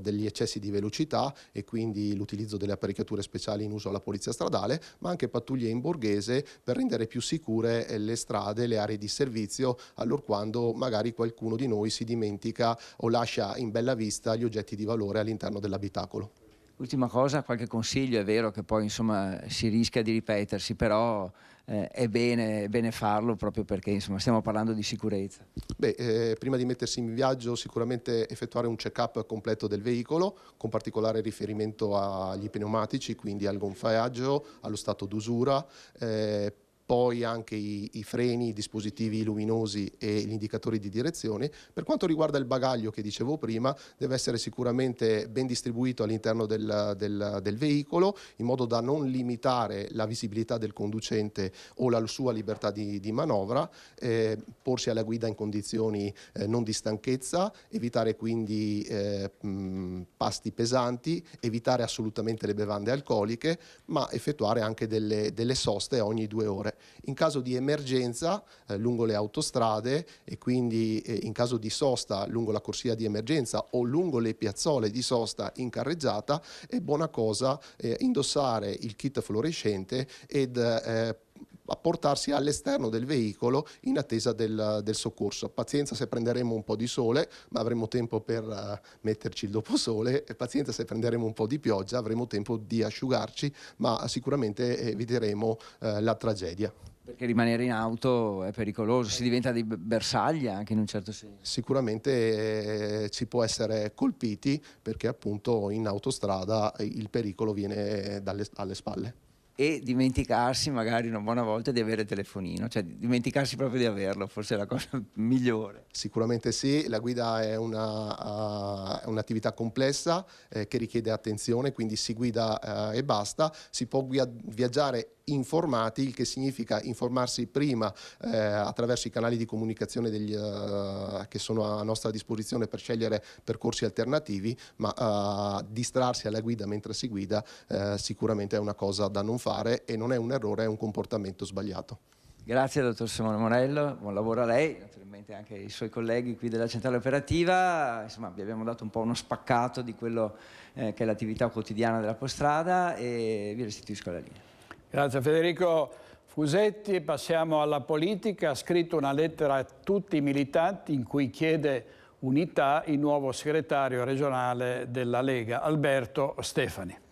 degli eccessi di velocità e quindi l'utilizzo delle apparecchiature speciali in uso alla polizia stradale, ma anche pattuglie in borghese per rendere più sicure le strade, le aree di servizio, allorquando magari qualcuno di noi si dimentica o lascia in bella vista gli oggetti di valore all'interno dell'abitacolo.
Ultima cosa, qualche consiglio? È vero che poi insomma si rischia di ripetersi, però è bene farlo proprio perché insomma stiamo parlando di sicurezza.
Prima di mettersi in viaggio sicuramente effettuare un check-up completo del veicolo con particolare riferimento agli pneumatici, quindi al gonfiaggio, allo stato d'usura, poi anche i freni, i dispositivi luminosi e gli indicatori di direzione. Per quanto riguarda il bagaglio che dicevo prima, deve essere sicuramente ben distribuito all'interno del veicolo in modo da non limitare la visibilità del conducente o la sua libertà di manovra, porsi alla guida in condizioni non di stanchezza, evitare quindi pasti pesanti, evitare assolutamente le bevande alcoliche, ma effettuare anche delle soste ogni 2 ore. In caso di emergenza lungo le autostrade e quindi in caso di sosta lungo la corsia di emergenza o lungo le piazzole di sosta in carreggiata, è buona cosa indossare il kit fluorescente ed a portarsi all'esterno del veicolo in attesa del soccorso. Pazienza se prenderemo un po' di sole, ma avremo tempo per metterci il doposole, e pazienza se prenderemo un po' di pioggia, avremo tempo di asciugarci, ma sicuramente eviteremo la tragedia.
Perché rimanere in auto è pericoloso, si diventa dei bersagli anche in un certo senso.
Sicuramente si può essere colpiti, perché appunto in autostrada il pericolo viene alle spalle.
E dimenticarsi magari una buona volta di avere telefonino, cioè dimenticarsi proprio di averlo, forse è la cosa migliore.
Sicuramente sì, la guida è un'attività complessa che richiede attenzione, quindi si guida e basta. Si può viaggiare informati, il che significa informarsi prima attraverso i canali di comunicazione che sono a nostra disposizione per scegliere percorsi alternativi, ma distrarsi alla guida mentre si guida sicuramente è una cosa da non fare, e non è un errore, è un comportamento sbagliato.
Grazie dottor Simone Morello, buon lavoro a lei, naturalmente anche ai suoi colleghi qui della centrale operativa. Insomma, vi abbiamo dato un po' uno spaccato di quello che è l'attività quotidiana della Postrada, e vi restituisco la linea.
Grazie Federico Fusetti. Passiamo alla politica. Ha scritto una lettera a tutti i militanti in cui chiede unità il nuovo segretario regionale della Lega, Alberto Stefani.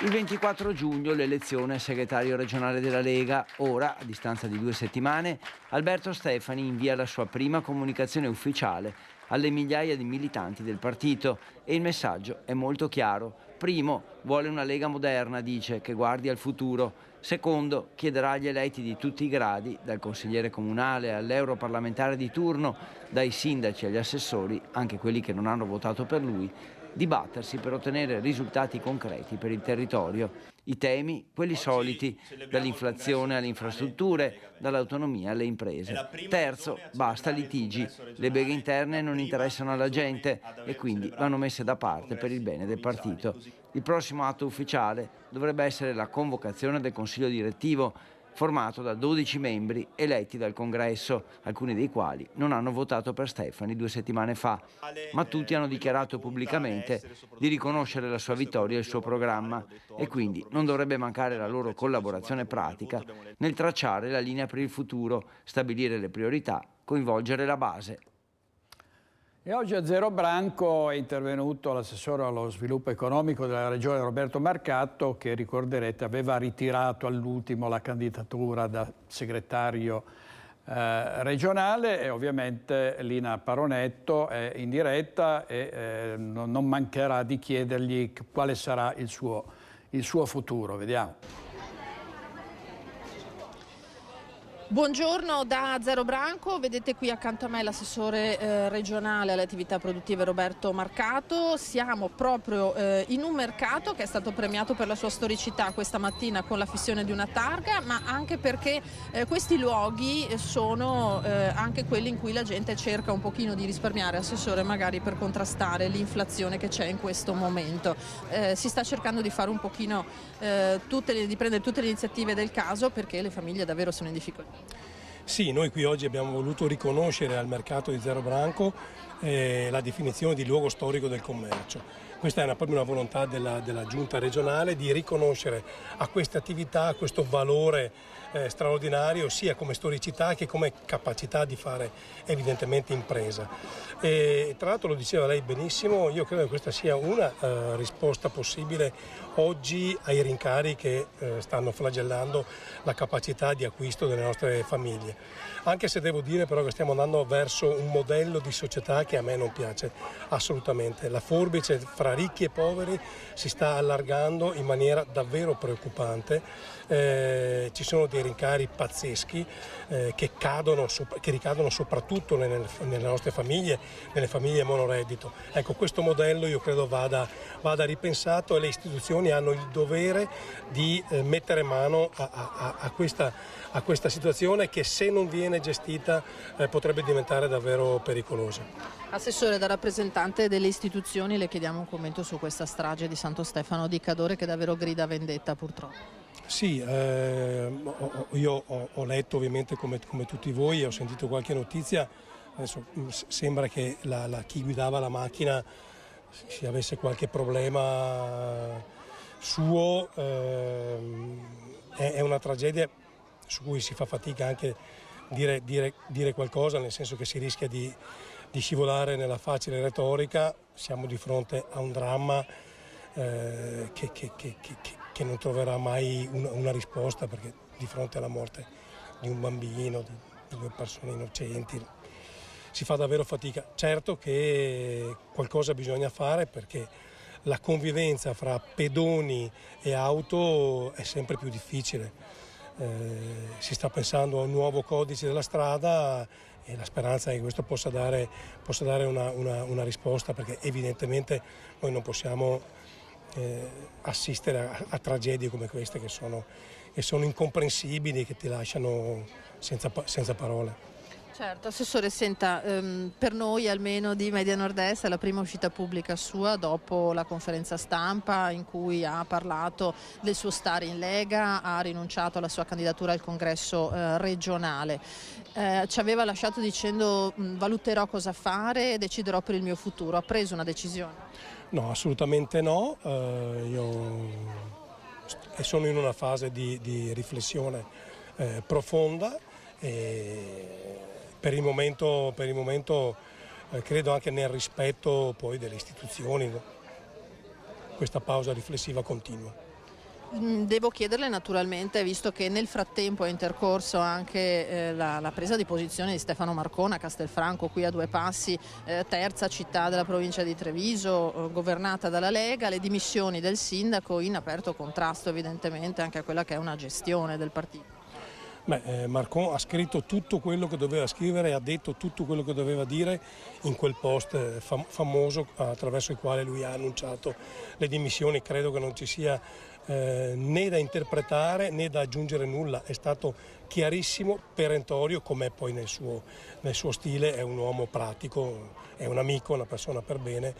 Il 24 giugno l'elezione segretario regionale della Lega. Ora, a distanza di 2 settimane, Alberto Stefani invia la sua prima comunicazione ufficiale alle migliaia di militanti del partito, e il messaggio è molto chiaro. Primo, vuole una Lega moderna, dice, che guardi al futuro. Secondo, chiederà agli eletti di tutti i gradi, dal consigliere comunale all'europarlamentare di turno, dai sindaci agli assessori, anche quelli che non hanno votato per lui, di battersi per ottenere risultati concreti per il territorio. I temi, quelli soliti, dall'inflazione alle infrastrutture, dall'autonomia alle imprese. Terzo, basta litigi. Le beghe interne non interessano alla gente e quindi vanno messe da parte per il bene del partito. Il prossimo atto ufficiale dovrebbe essere la convocazione del Consiglio direttivo, formato da 12 membri eletti dal Congresso, alcuni dei quali non hanno votato per Stefani 2 settimane fa, ma tutti hanno dichiarato pubblicamente di riconoscere la sua vittoria e il suo programma, e quindi non dovrebbe mancare la loro collaborazione pratica nel tracciare la linea per il futuro, stabilire le priorità, coinvolgere la base.
E oggi a Zero Branco è intervenuto l'assessore allo sviluppo economico della regione Roberto Marcatto, che ricorderete aveva ritirato all'ultimo la candidatura da segretario regionale, e ovviamente Lina Paronetto è in diretta e non mancherà di chiedergli quale sarà il suo futuro. Vediamo.
Buongiorno da Zero Branco, vedete qui accanto a me l'assessore regionale alle attività produttive Roberto Marcatto. Siamo proprio in un mercato che è stato premiato per la sua storicità questa mattina con la fissione di una targa, ma anche perché questi luoghi sono anche quelli in cui la gente cerca un pochino di risparmiare, assessore, magari per contrastare l'inflazione che c'è in questo momento. Si sta cercando di fare un pochino di prendere tutte le iniziative del caso, perché le famiglie davvero sono in difficoltà.
Sì, noi qui oggi abbiamo voluto riconoscere al mercato di Zero Branco la definizione di luogo storico del commercio. Questa è proprio una volontà della giunta regionale di riconoscere a queste attività questo valore straordinario, sia come storicità che come capacità di fare evidentemente impresa. E tra l'altro lo diceva lei benissimo, io credo che questa sia una risposta possibile oggi ai rincari che stanno flagellando la capacità di acquisto delle nostre famiglie. Anche se devo dire però che stiamo andando verso un modello di società che a me non piace assolutamente. La forbice fra ricchi e poveri si sta allargando in maniera davvero preoccupante. Ci sono dei rincari pazzeschi che ricadono soprattutto nelle nostre famiglie, nelle famiglie monoreddito. Ecco, questo modello io credo vada ripensato, e le istituzioni hanno il dovere di mettere mano a questa situazione che, se non viene gestita, potrebbe diventare davvero pericolosa.
Assessore, da rappresentante delle istituzioni le chiediamo un commento su questa strage di Santo Stefano di Cadore, che davvero grida vendetta, purtroppo.
Sì, io ho letto ovviamente come tutti voi, ho sentito qualche notizia. Adesso sembra che chi guidava la macchina si avesse qualche problema suo è una tragedia su cui si fa fatica anche dire qualcosa, nel senso che si rischia di scivolare nella facile retorica. Siamo di fronte a un dramma che non troverà mai una risposta, perché di fronte alla morte di un bambino, di 2 persone innocenti, si fa davvero fatica. Certo che qualcosa bisogna fare, perché la convivenza fra pedoni e auto è sempre più difficile. Si sta pensando a un nuovo codice della strada e la speranza è che questo possa dare una risposta, perché evidentemente noi non possiamo assistere a tragedie come queste che sono incomprensibili, che ti lasciano senza parole.
Certo, Assessore, senta, per noi almeno di Media Nord-Est è la prima uscita pubblica sua dopo la conferenza stampa in cui ha parlato del suo stare in Lega, ha rinunciato alla sua candidatura al congresso regionale. Ci aveva lasciato dicendo valuterò cosa fare, deciderò per il mio futuro. Ha preso una decisione?
No, assolutamente no. Io sono in una fase di riflessione profonda e per il momento credo anche nel rispetto poi delle istituzioni, questa pausa riflessiva continua.
Devo chiederle naturalmente, visto che nel frattempo è intercorso anche la presa di posizione di Stefano Marcon a Castelfranco, qui a 2 passi, terza città della provincia di Treviso, governata dalla Lega, le dimissioni del sindaco in aperto contrasto evidentemente anche a quella che è una gestione del partito.
Marcon ha scritto tutto quello che doveva scrivere e ha detto tutto quello che doveva dire in quel post famoso attraverso il quale lui ha annunciato le dimissioni. Credo che non ci sia né da interpretare né da aggiungere nulla, è stato chiarissimo, perentorio, come poi nel suo stile. È un uomo pratico, è un amico, una persona per bene,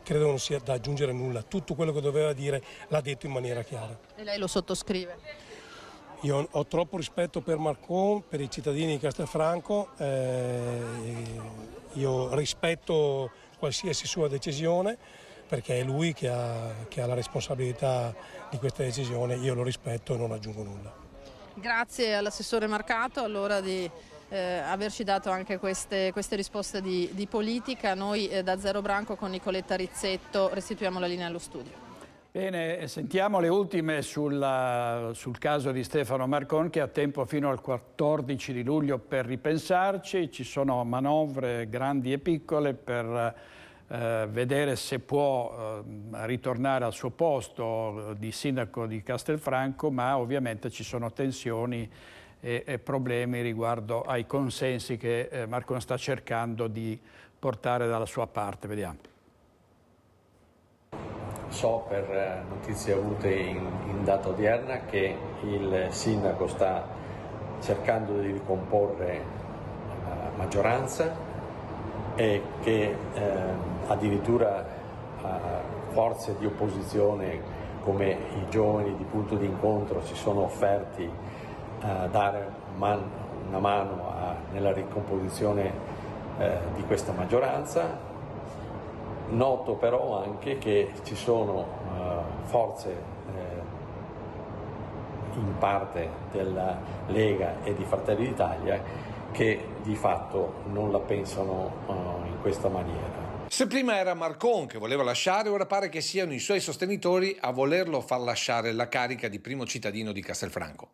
credo non sia da aggiungere nulla, tutto quello che doveva dire l'ha detto in maniera chiara.
E lei lo sottoscrive?
Io ho troppo rispetto per Marcon, per i cittadini di Castelfranco, io rispetto qualsiasi sua decisione, perché è lui che ha la responsabilità di questa decisione, io lo rispetto e non aggiungo nulla.
Grazie all'assessore Marcato allora di averci dato anche queste risposte di politica. Noi da Zero Branco con Nicoletta Rizzetto restituiamo la linea allo studio.
Bene, sentiamo le ultime sul caso di Stefano Marcon, che ha tempo fino al 14 di luglio per ripensarci. Ci sono manovre grandi e piccole per vedere se può ritornare al suo posto di sindaco di Castelfranco, ma ovviamente ci sono tensioni e problemi riguardo ai consensi che Marcon sta cercando di portare dalla sua parte. Vediamo.
So per notizie avute in data odierna che il sindaco sta cercando di ricomporre la maggioranza e che addirittura forze di opposizione come i giovani di Punto d'incontro si sono offerti a dare una mano nella ricomposizione di questa maggioranza. Noto però anche che ci sono forze in parte della Lega e di Fratelli d'Italia che di fatto non la pensano in questa maniera.
Se prima era Marcon che voleva lasciare, ora pare che siano i suoi sostenitori a volerlo far lasciare la carica di primo cittadino di Castelfranco,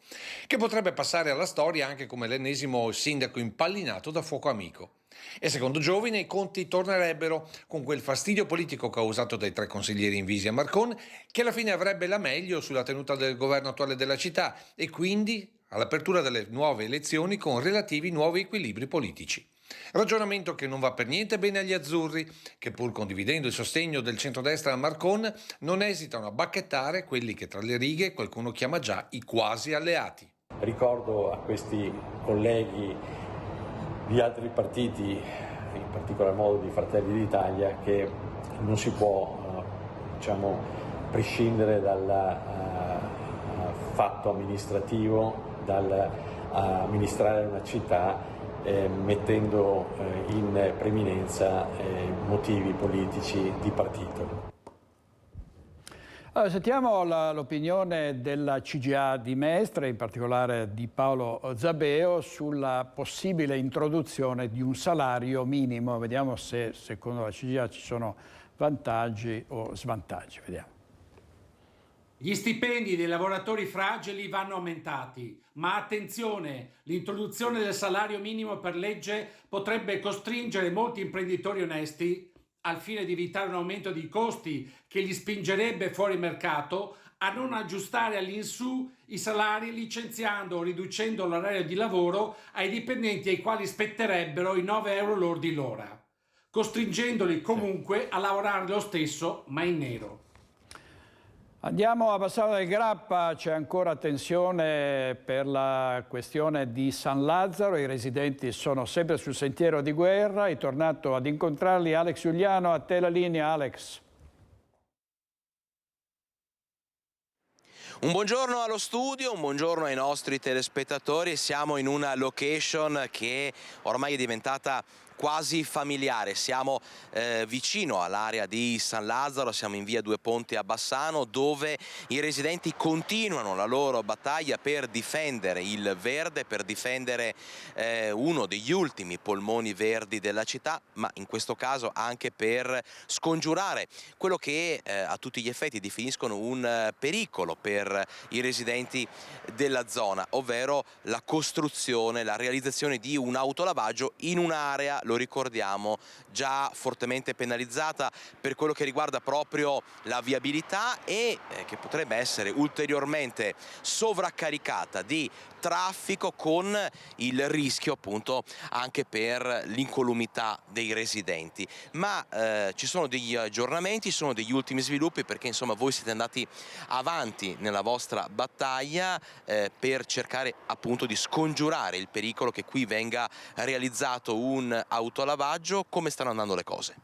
che potrebbe passare alla storia anche come l'ennesimo sindaco impallinato da fuoco amico. E secondo Giovine i conti tornerebbero con quel fastidio politico causato dai 3 consiglieri invisi a Marcon, che alla fine avrebbe la meglio sulla tenuta del governo attuale della città e quindi all'apertura delle nuove elezioni con relativi nuovi equilibri politici. Ragionamento che non va per niente bene agli azzurri, che pur condividendo il sostegno del centrodestra a Marcon non esitano a bacchettare quelli che tra le righe qualcuno chiama già i quasi alleati.
Ricordo a questi colleghi di altri partiti, in particolar modo di Fratelli d'Italia, che non si può prescindere dal fatto amministrativo, dal amministrare una città mettendo in preminenza motivi politici di partito.
Allora, sentiamo l'opinione della CGA di Mestre, in particolare di Paolo Zabeo, sulla possibile introduzione di un salario minimo. Vediamo se secondo la CGA ci sono vantaggi o svantaggi. Vediamo.
Gli stipendi dei lavoratori fragili vanno aumentati, ma attenzione, l'introduzione del salario minimo per legge potrebbe costringere molti imprenditori onesti, al fine di evitare un aumento di costi che li spingerebbe fuori mercato, a non aggiustare all'insù i salari licenziando o riducendo l'orario di lavoro ai dipendenti ai quali spetterebbero i 9 euro lordi l'ora, costringendoli comunque a lavorare lo stesso ma in nero.
Andiamo a Bassano del Grappa, c'è ancora tensione per la questione di San Lazzaro, i residenti sono sempre sul sentiero di guerra, è tornato ad incontrarli Alex Giuliano, a te la linea Alex.
Un buongiorno allo studio, un buongiorno ai nostri telespettatori, siamo in una location che ormai è diventata quasi familiare, siamo vicino all'area di San Lazzaro, siamo in via Due Ponti a Bassano, dove i residenti continuano la loro battaglia per difendere il verde, per difendere uno degli ultimi polmoni verdi della città, ma in questo caso anche per scongiurare quello che a tutti gli effetti definiscono un pericolo per i residenti della zona, ovvero la costruzione, la realizzazione di un autolavaggio in un'area, lo ricordiamo, già fortemente penalizzata per quello che riguarda proprio la viabilità e che potrebbe essere ulteriormente sovraccaricata di traffico, con il rischio appunto anche per l'incolumità dei residenti. Ma ci sono degli aggiornamenti, sono degli ultimi sviluppi, perché insomma voi siete andati avanti nella vostra battaglia per cercare appunto di scongiurare il pericolo che qui venga realizzato un autolavaggio. Come stanno andando le cose?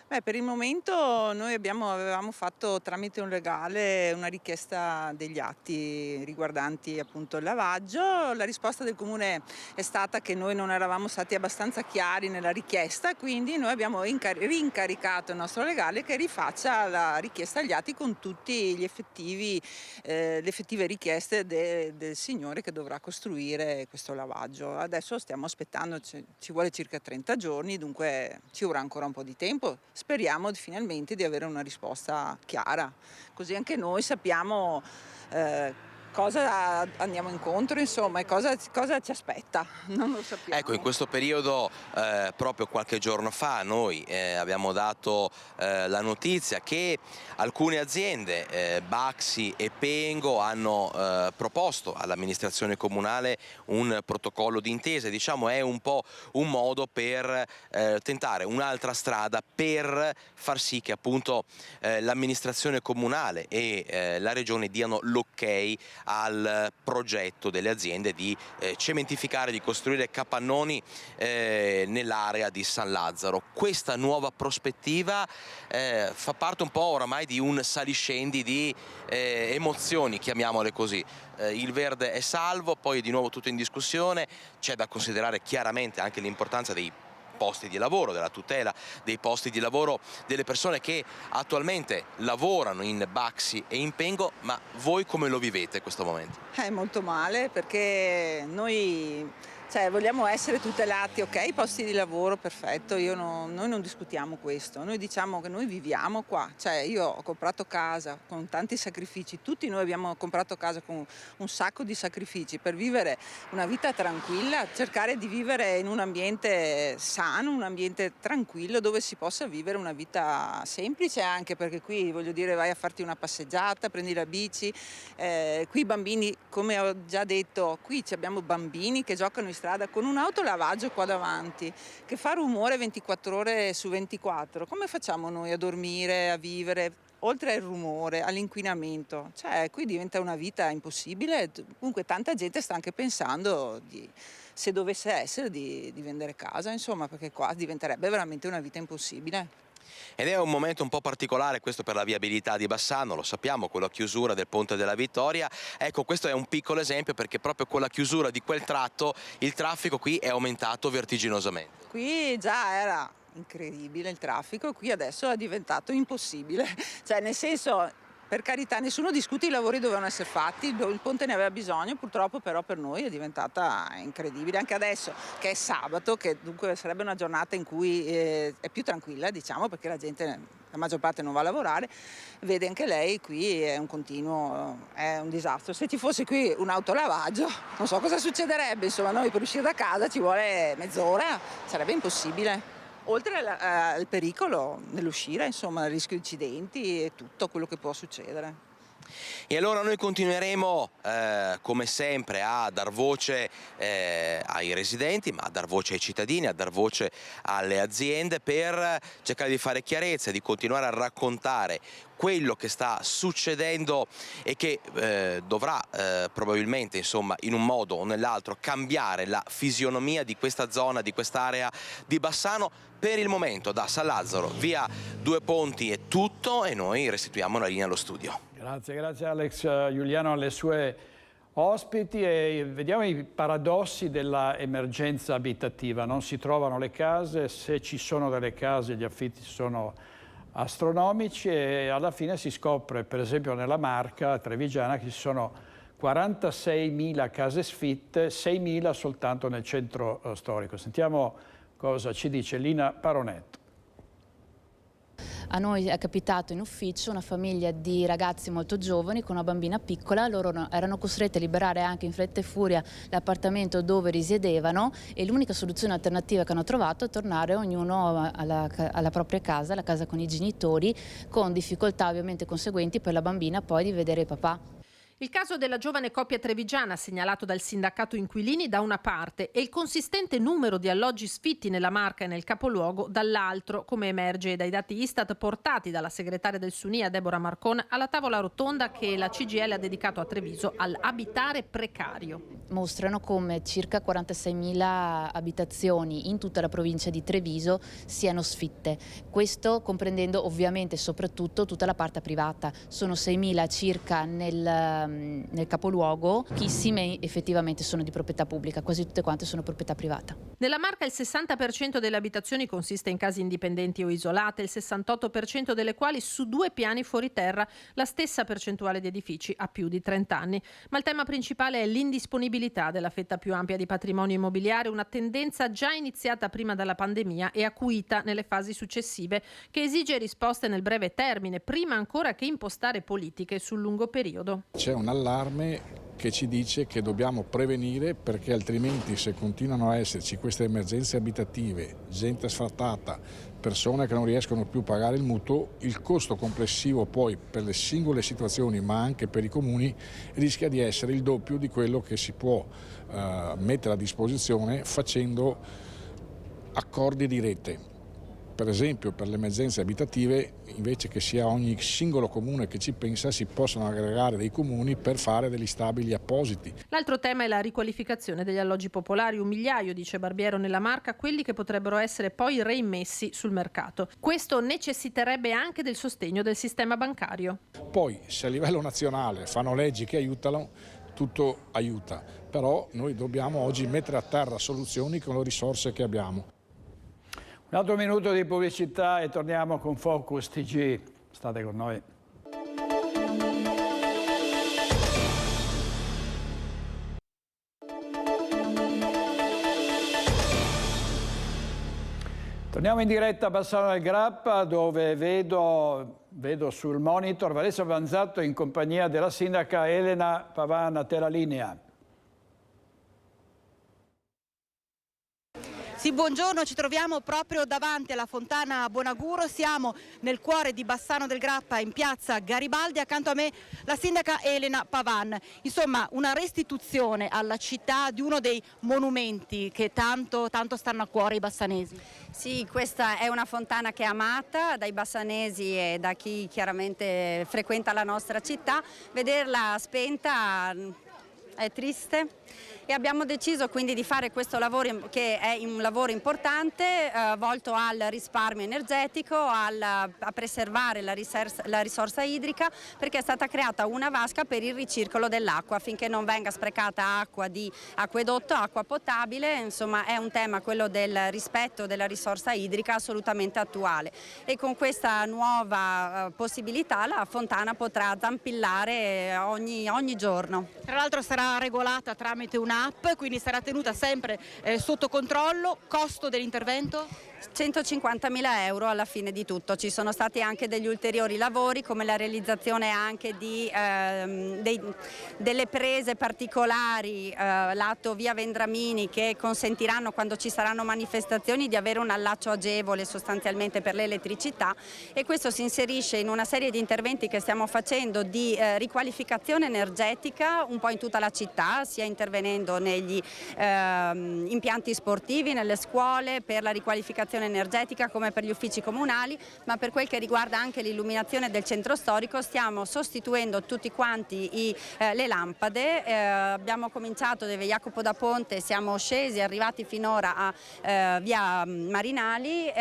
Beh, per il momento noi avevamo fatto tramite un legale una richiesta degli atti riguardanti appunto il lavaggio. La risposta del comune è stata che noi non eravamo stati abbastanza chiari nella richiesta, quindi noi abbiamo rincaricato il nostro legale che rifaccia la richiesta agli atti con tutti le effettive richieste del signore che dovrà costruire questo lavaggio. Adesso stiamo aspettando, ci vuole circa 30 giorni, dunque ci vorrà ancora un po' di tempo. Speriamo finalmente di avere una risposta chiara, così anche noi sappiamo cosa andiamo incontro, insomma, e cosa ci aspetta, non lo sappiamo.
Ecco, in questo periodo, proprio qualche giorno fa, noi abbiamo dato la notizia che alcune aziende, Baxi e Pengo, hanno proposto all'amministrazione comunale un protocollo d'intesa. Diciamo è un po' un modo per tentare un'altra strada per far sì che appunto l'amministrazione comunale e la regione diano l'ok al progetto delle aziende di cementificare, di costruire capannoni nell'area di San Lazzaro. Questa nuova prospettiva fa parte un po' oramai di un saliscendi di emozioni, chiamiamole così. Il verde è salvo, poi è di nuovo tutto in discussione, c'è da considerare chiaramente anche l'importanza dei posti di lavoro, della tutela dei posti di lavoro delle persone che attualmente lavorano in Baxi e in Pengo. Ma voi come lo vivete questo momento?
Molto male, perché noi vogliamo essere tutelati, ok, posti di lavoro, perfetto, noi non discutiamo questo, noi diciamo che noi viviamo qua, io ho comprato casa con tanti sacrifici, tutti noi abbiamo comprato casa con un sacco di sacrifici per vivere una vita tranquilla, cercare di vivere in un ambiente sano, un ambiente tranquillo dove si possa vivere una vita semplice, anche perché qui, voglio dire, vai a farti una passeggiata, prendi la bici, qui i bambini, come ho già detto, qui abbiamo bambini che giocano in strada con un autolavaggio qua davanti che fa rumore 24 ore su 24. Come facciamo noi a dormire, a vivere, oltre al rumore, all'inquinamento? Qui diventa una vita impossibile. Comunque tanta gente sta anche pensando se dovesse essere di vendere casa, insomma, perché qua diventerebbe veramente una vita impossibile.
Ed è un momento un po' particolare questo per la viabilità di Bassano, lo sappiamo, con la chiusura del Ponte della Vittoria. Ecco, questo è un piccolo esempio, perché proprio con la chiusura di quel tratto il traffico qui è aumentato vertiginosamente.
Qui già era incredibile il traffico, qui adesso è diventato impossibile, nel senso, Per carità, nessuno discute, i lavori dovevano essere fatti, il ponte ne aveva bisogno, purtroppo però per noi è diventata incredibile, anche adesso che è sabato, che dunque sarebbe una giornata in cui è più tranquilla, diciamo, perché la gente, la maggior parte non va a lavorare, vede anche lei qui è un continuo, è un disastro. Se ci fosse qui un autolavaggio non so cosa succederebbe, insomma noi per uscire da casa ci vuole mezz'ora, sarebbe impossibile. Oltre al pericolo nell'uscire, insomma, il rischio di incidenti e tutto quello che può succedere.
E allora noi continueremo come sempre a dar voce ai residenti, ma a dar voce ai cittadini, a dar voce alle aziende per cercare di fare chiarezza, di continuare a raccontare quello che sta succedendo e che dovrà probabilmente, insomma, in un modo o nell'altro cambiare la fisionomia di questa zona, di quest'area di Bassano. Per il momento da San Lazzaro via Due Ponti è tutto e noi restituiamo la linea allo studio.
Grazie Alex Giuliano alle sue ospiti e vediamo i paradossi dell'emergenza abitativa. Non si trovano le case, se ci sono delle case gli affitti sono astronomici e alla fine si scopre, per esempio nella Marca trevigiana, che ci sono 46.000 case sfitte, 6.000 soltanto nel centro storico. Sentiamo cosa ci dice Lina Paronetto.
A noi è capitato in ufficio una famiglia di ragazzi molto giovani con una bambina piccola, loro erano costretti a liberare anche in fretta e furia l'appartamento dove risiedevano e l'unica soluzione alternativa che hanno trovato è tornare ognuno alla propria casa, la casa con i genitori, con difficoltà ovviamente conseguenti per la bambina poi di vedere il papà.
Il caso della giovane coppia trevigiana segnalato dal sindacato inquilini da una parte e il consistente numero di alloggi sfitti nella Marca e nel capoluogo dall'altro, come emerge dai dati Istat portati dalla segretaria del Sunia Deborah Marcon alla tavola rotonda che la CGIL ha dedicato a Treviso all'abitare precario.
Mostrano come circa 46.000 abitazioni in tutta la provincia di Treviso siano sfitte. Questo comprendendo ovviamente soprattutto tutta la parte privata. Sono 6.000 circa nel capoluogo, pochissime effettivamente sono di proprietà pubblica, quasi tutte quante sono proprietà privata.
Nella Marca il 60% delle abitazioni consiste in case indipendenti o isolate, il 68% delle quali su 2 piani fuori terra, la stessa percentuale di edifici ha più di 30 anni. Ma il tema principale è l'indisponibilità della fetta più ampia di patrimonio immobiliare, una tendenza già iniziata prima dalla pandemia e acuita nelle fasi successive, che esige risposte nel breve termine, prima ancora che impostare politiche sul lungo periodo.
C'è un allarme che ci dice che dobbiamo prevenire perché altrimenti se continuano a esserci queste emergenze abitative, gente sfrattata, persone che non riescono più a pagare il mutuo, il costo complessivo poi per le singole situazioni ma anche per i comuni rischia di essere il doppio di quello che si può mettere a disposizione facendo accordi di rete. Per esempio per le emergenze abitative, invece che sia ogni singolo comune che ci pensa, si possono aggregare dei comuni per fare degli stabili appositi.
L'altro tema è la riqualificazione degli alloggi popolari, 1 migliaio, dice Barbiero nella Marca, quelli che potrebbero essere poi reimmessi sul mercato. Questo necessiterebbe anche del sostegno del sistema bancario.
Poi, se a livello nazionale fanno leggi che aiutano, tutto aiuta, però noi dobbiamo oggi mettere a terra soluzioni con le risorse che abbiamo.
Un altro minuto di pubblicità e torniamo con Focus TG. State con noi. Torniamo in diretta a Bassano del Grappa dove vedo sul monitor Vanessa Banzatto in compagnia della sindaca Elena Pavan. A te la linea.
Sì, buongiorno, ci troviamo proprio davanti alla fontana Bonaguro, siamo nel cuore di Bassano del Grappa in piazza Garibaldi, accanto a me la sindaca Elena Pavan. Insomma, una restituzione alla città di uno dei monumenti che tanto stanno a cuore i bassanesi.
Sì, questa è una fontana che è amata dai bassanesi e da chi chiaramente frequenta la nostra città. Vederla spenta è triste. E abbiamo deciso quindi di fare questo lavoro, che è un lavoro importante, volto al risparmio energetico, a preservare la risorsa idrica, perché è stata creata una vasca per il ricircolo dell'acqua, affinché non venga sprecata acqua di acquedotto, acqua potabile. Insomma, è un tema, quello del rispetto della risorsa idrica, assolutamente attuale. E con questa nuova possibilità la fontana potrà zampillare ogni giorno.
Tra l'altro sarà regolata tramite un'app, quindi sarà tenuta sempre sotto controllo. Costo dell'intervento?
150.000 euro alla fine di tutto. Ci sono stati anche degli ulteriori lavori, come la realizzazione anche delle prese particolari lato via Vendramini, che consentiranno, quando ci saranno manifestazioni, di avere un allaccio agevole sostanzialmente per l'elettricità, e questo si inserisce in una serie di interventi che stiamo facendo di riqualificazione energetica un po' in tutta la città, sia intervenendo negli impianti sportivi, nelle scuole, per la riqualificazione energetica, come per gli uffici comunali, ma per quel che riguarda anche l'illuminazione del centro storico stiamo sostituendo tutti quanti le lampade. Abbiamo cominciato da via Jacopo da Ponte, siamo scesi, arrivati finora a via Marinali,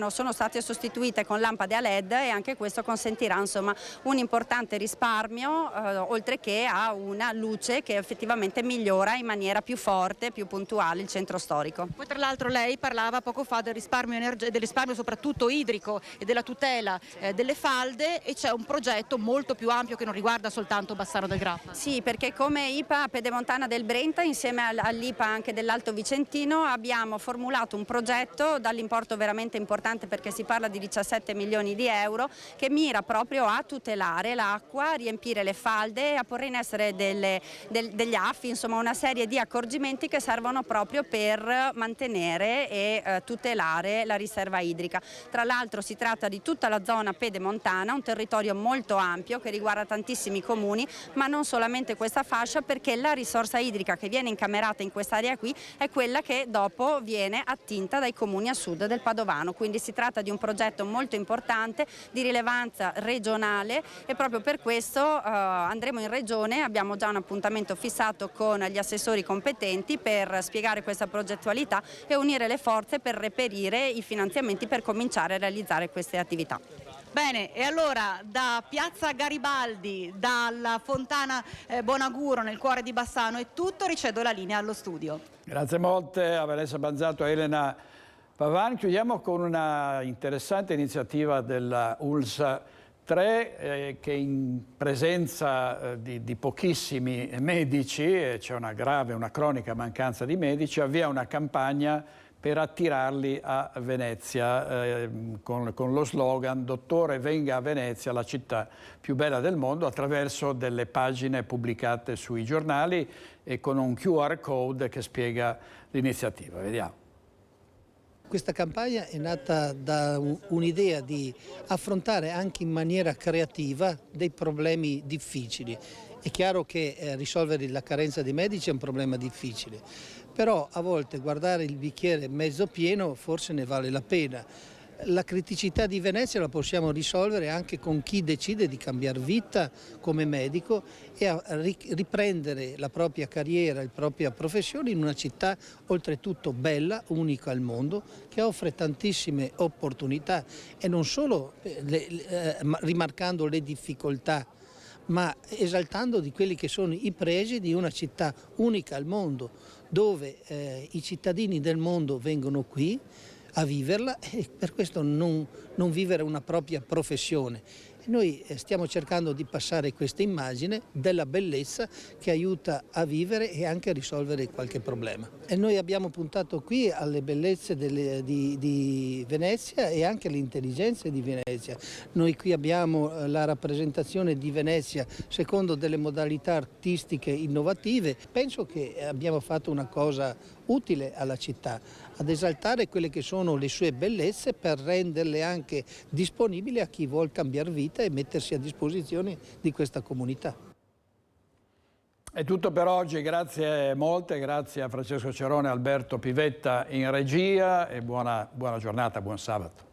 sono state sostituite con lampade a LED, e anche questo consentirà insomma un importante risparmio, oltre che a una luce che effettivamente migliora in maniera più forte, più puntuale il centro storico.
Poi tra l'altro lei parlava poco fa del risparmio soprattutto idrico e della tutela delle falde, e c'è un progetto molto più ampio che non riguarda soltanto Bassano del Grappa.
Sì, perché come IPA Pedemontana del Brenta, insieme all'IPA anche dell'Alto Vicentino, abbiamo formulato un progetto dall'importo veramente importante, perché si parla di 17 milioni di euro, che mira proprio a tutelare l'acqua, a riempire le falde e a porre in essere degli affi, insomma una serie di accorgimenti che servono proprio per mantenere e tutelare la riserva idrica. Tra l'altro si tratta di tutta la zona pedemontana, un territorio molto ampio che riguarda tantissimi comuni, ma non solamente questa fascia, perché la risorsa idrica che viene incamerata in quest'area qui è quella che dopo viene attinta dai comuni a sud del Padovano. Quindi si tratta di un progetto molto importante, di rilevanza regionale, e proprio per questo andremo in regione. Abbiamo già un appuntamento fissato con gli assessori competenti per spiegare questa progettualità e unire le forze per reperire i finanziamenti per cominciare a realizzare queste attività.
Bene, e allora da Piazza Garibaldi, dalla Fontana Bonaguro nel cuore di Bassano è tutto, ricevo la linea allo studio.
Grazie molte a Vanessa Banzato e Elena Pavan. Chiudiamo con una interessante iniziativa della ULSS 3 che in presenza di pochissimi medici, c'è una cronica mancanza di medici, avvia una campagna per attirarli a Venezia con lo slogan "Dottore, venga a Venezia, la città più bella del mondo", attraverso delle pagine pubblicate sui giornali e con un QR code che spiega l'iniziativa. Vediamo.
Questa campagna è nata da un'idea di affrontare anche in maniera creativa dei problemi difficili. È chiaro che risolvere la carenza di medici è un problema difficile, però a volte guardare il bicchiere mezzo pieno forse ne vale la pena. La criticità di Venezia la possiamo risolvere anche con chi decide di cambiare vita come medico e a riprendere la propria carriera, la propria professione in una città oltretutto bella, unica al mondo, che offre tantissime opportunità, e non solo rimarcando le difficoltà, ma esaltando di quelli che sono i pregi di una città unica al mondo, dove i cittadini del mondo vengono qui a viverla e per questo non vivere una propria professione. Noi stiamo cercando di passare questa immagine della bellezza che aiuta a vivere e anche a risolvere qualche problema. E noi abbiamo puntato qui alle bellezze di Venezia e anche alle intelligenze di Venezia. Noi qui abbiamo la rappresentazione di Venezia secondo delle modalità artistiche innovative. Penso che abbiamo fatto una cosa utile alla città, ad esaltare quelle che sono le sue bellezze per renderle anche disponibili a chi vuol cambiare vita e mettersi a disposizione di questa comunità.
È tutto per oggi, grazie molte, grazie a Francesco Cerone e Alberto Pivetta in regia e buona giornata, buon sabato.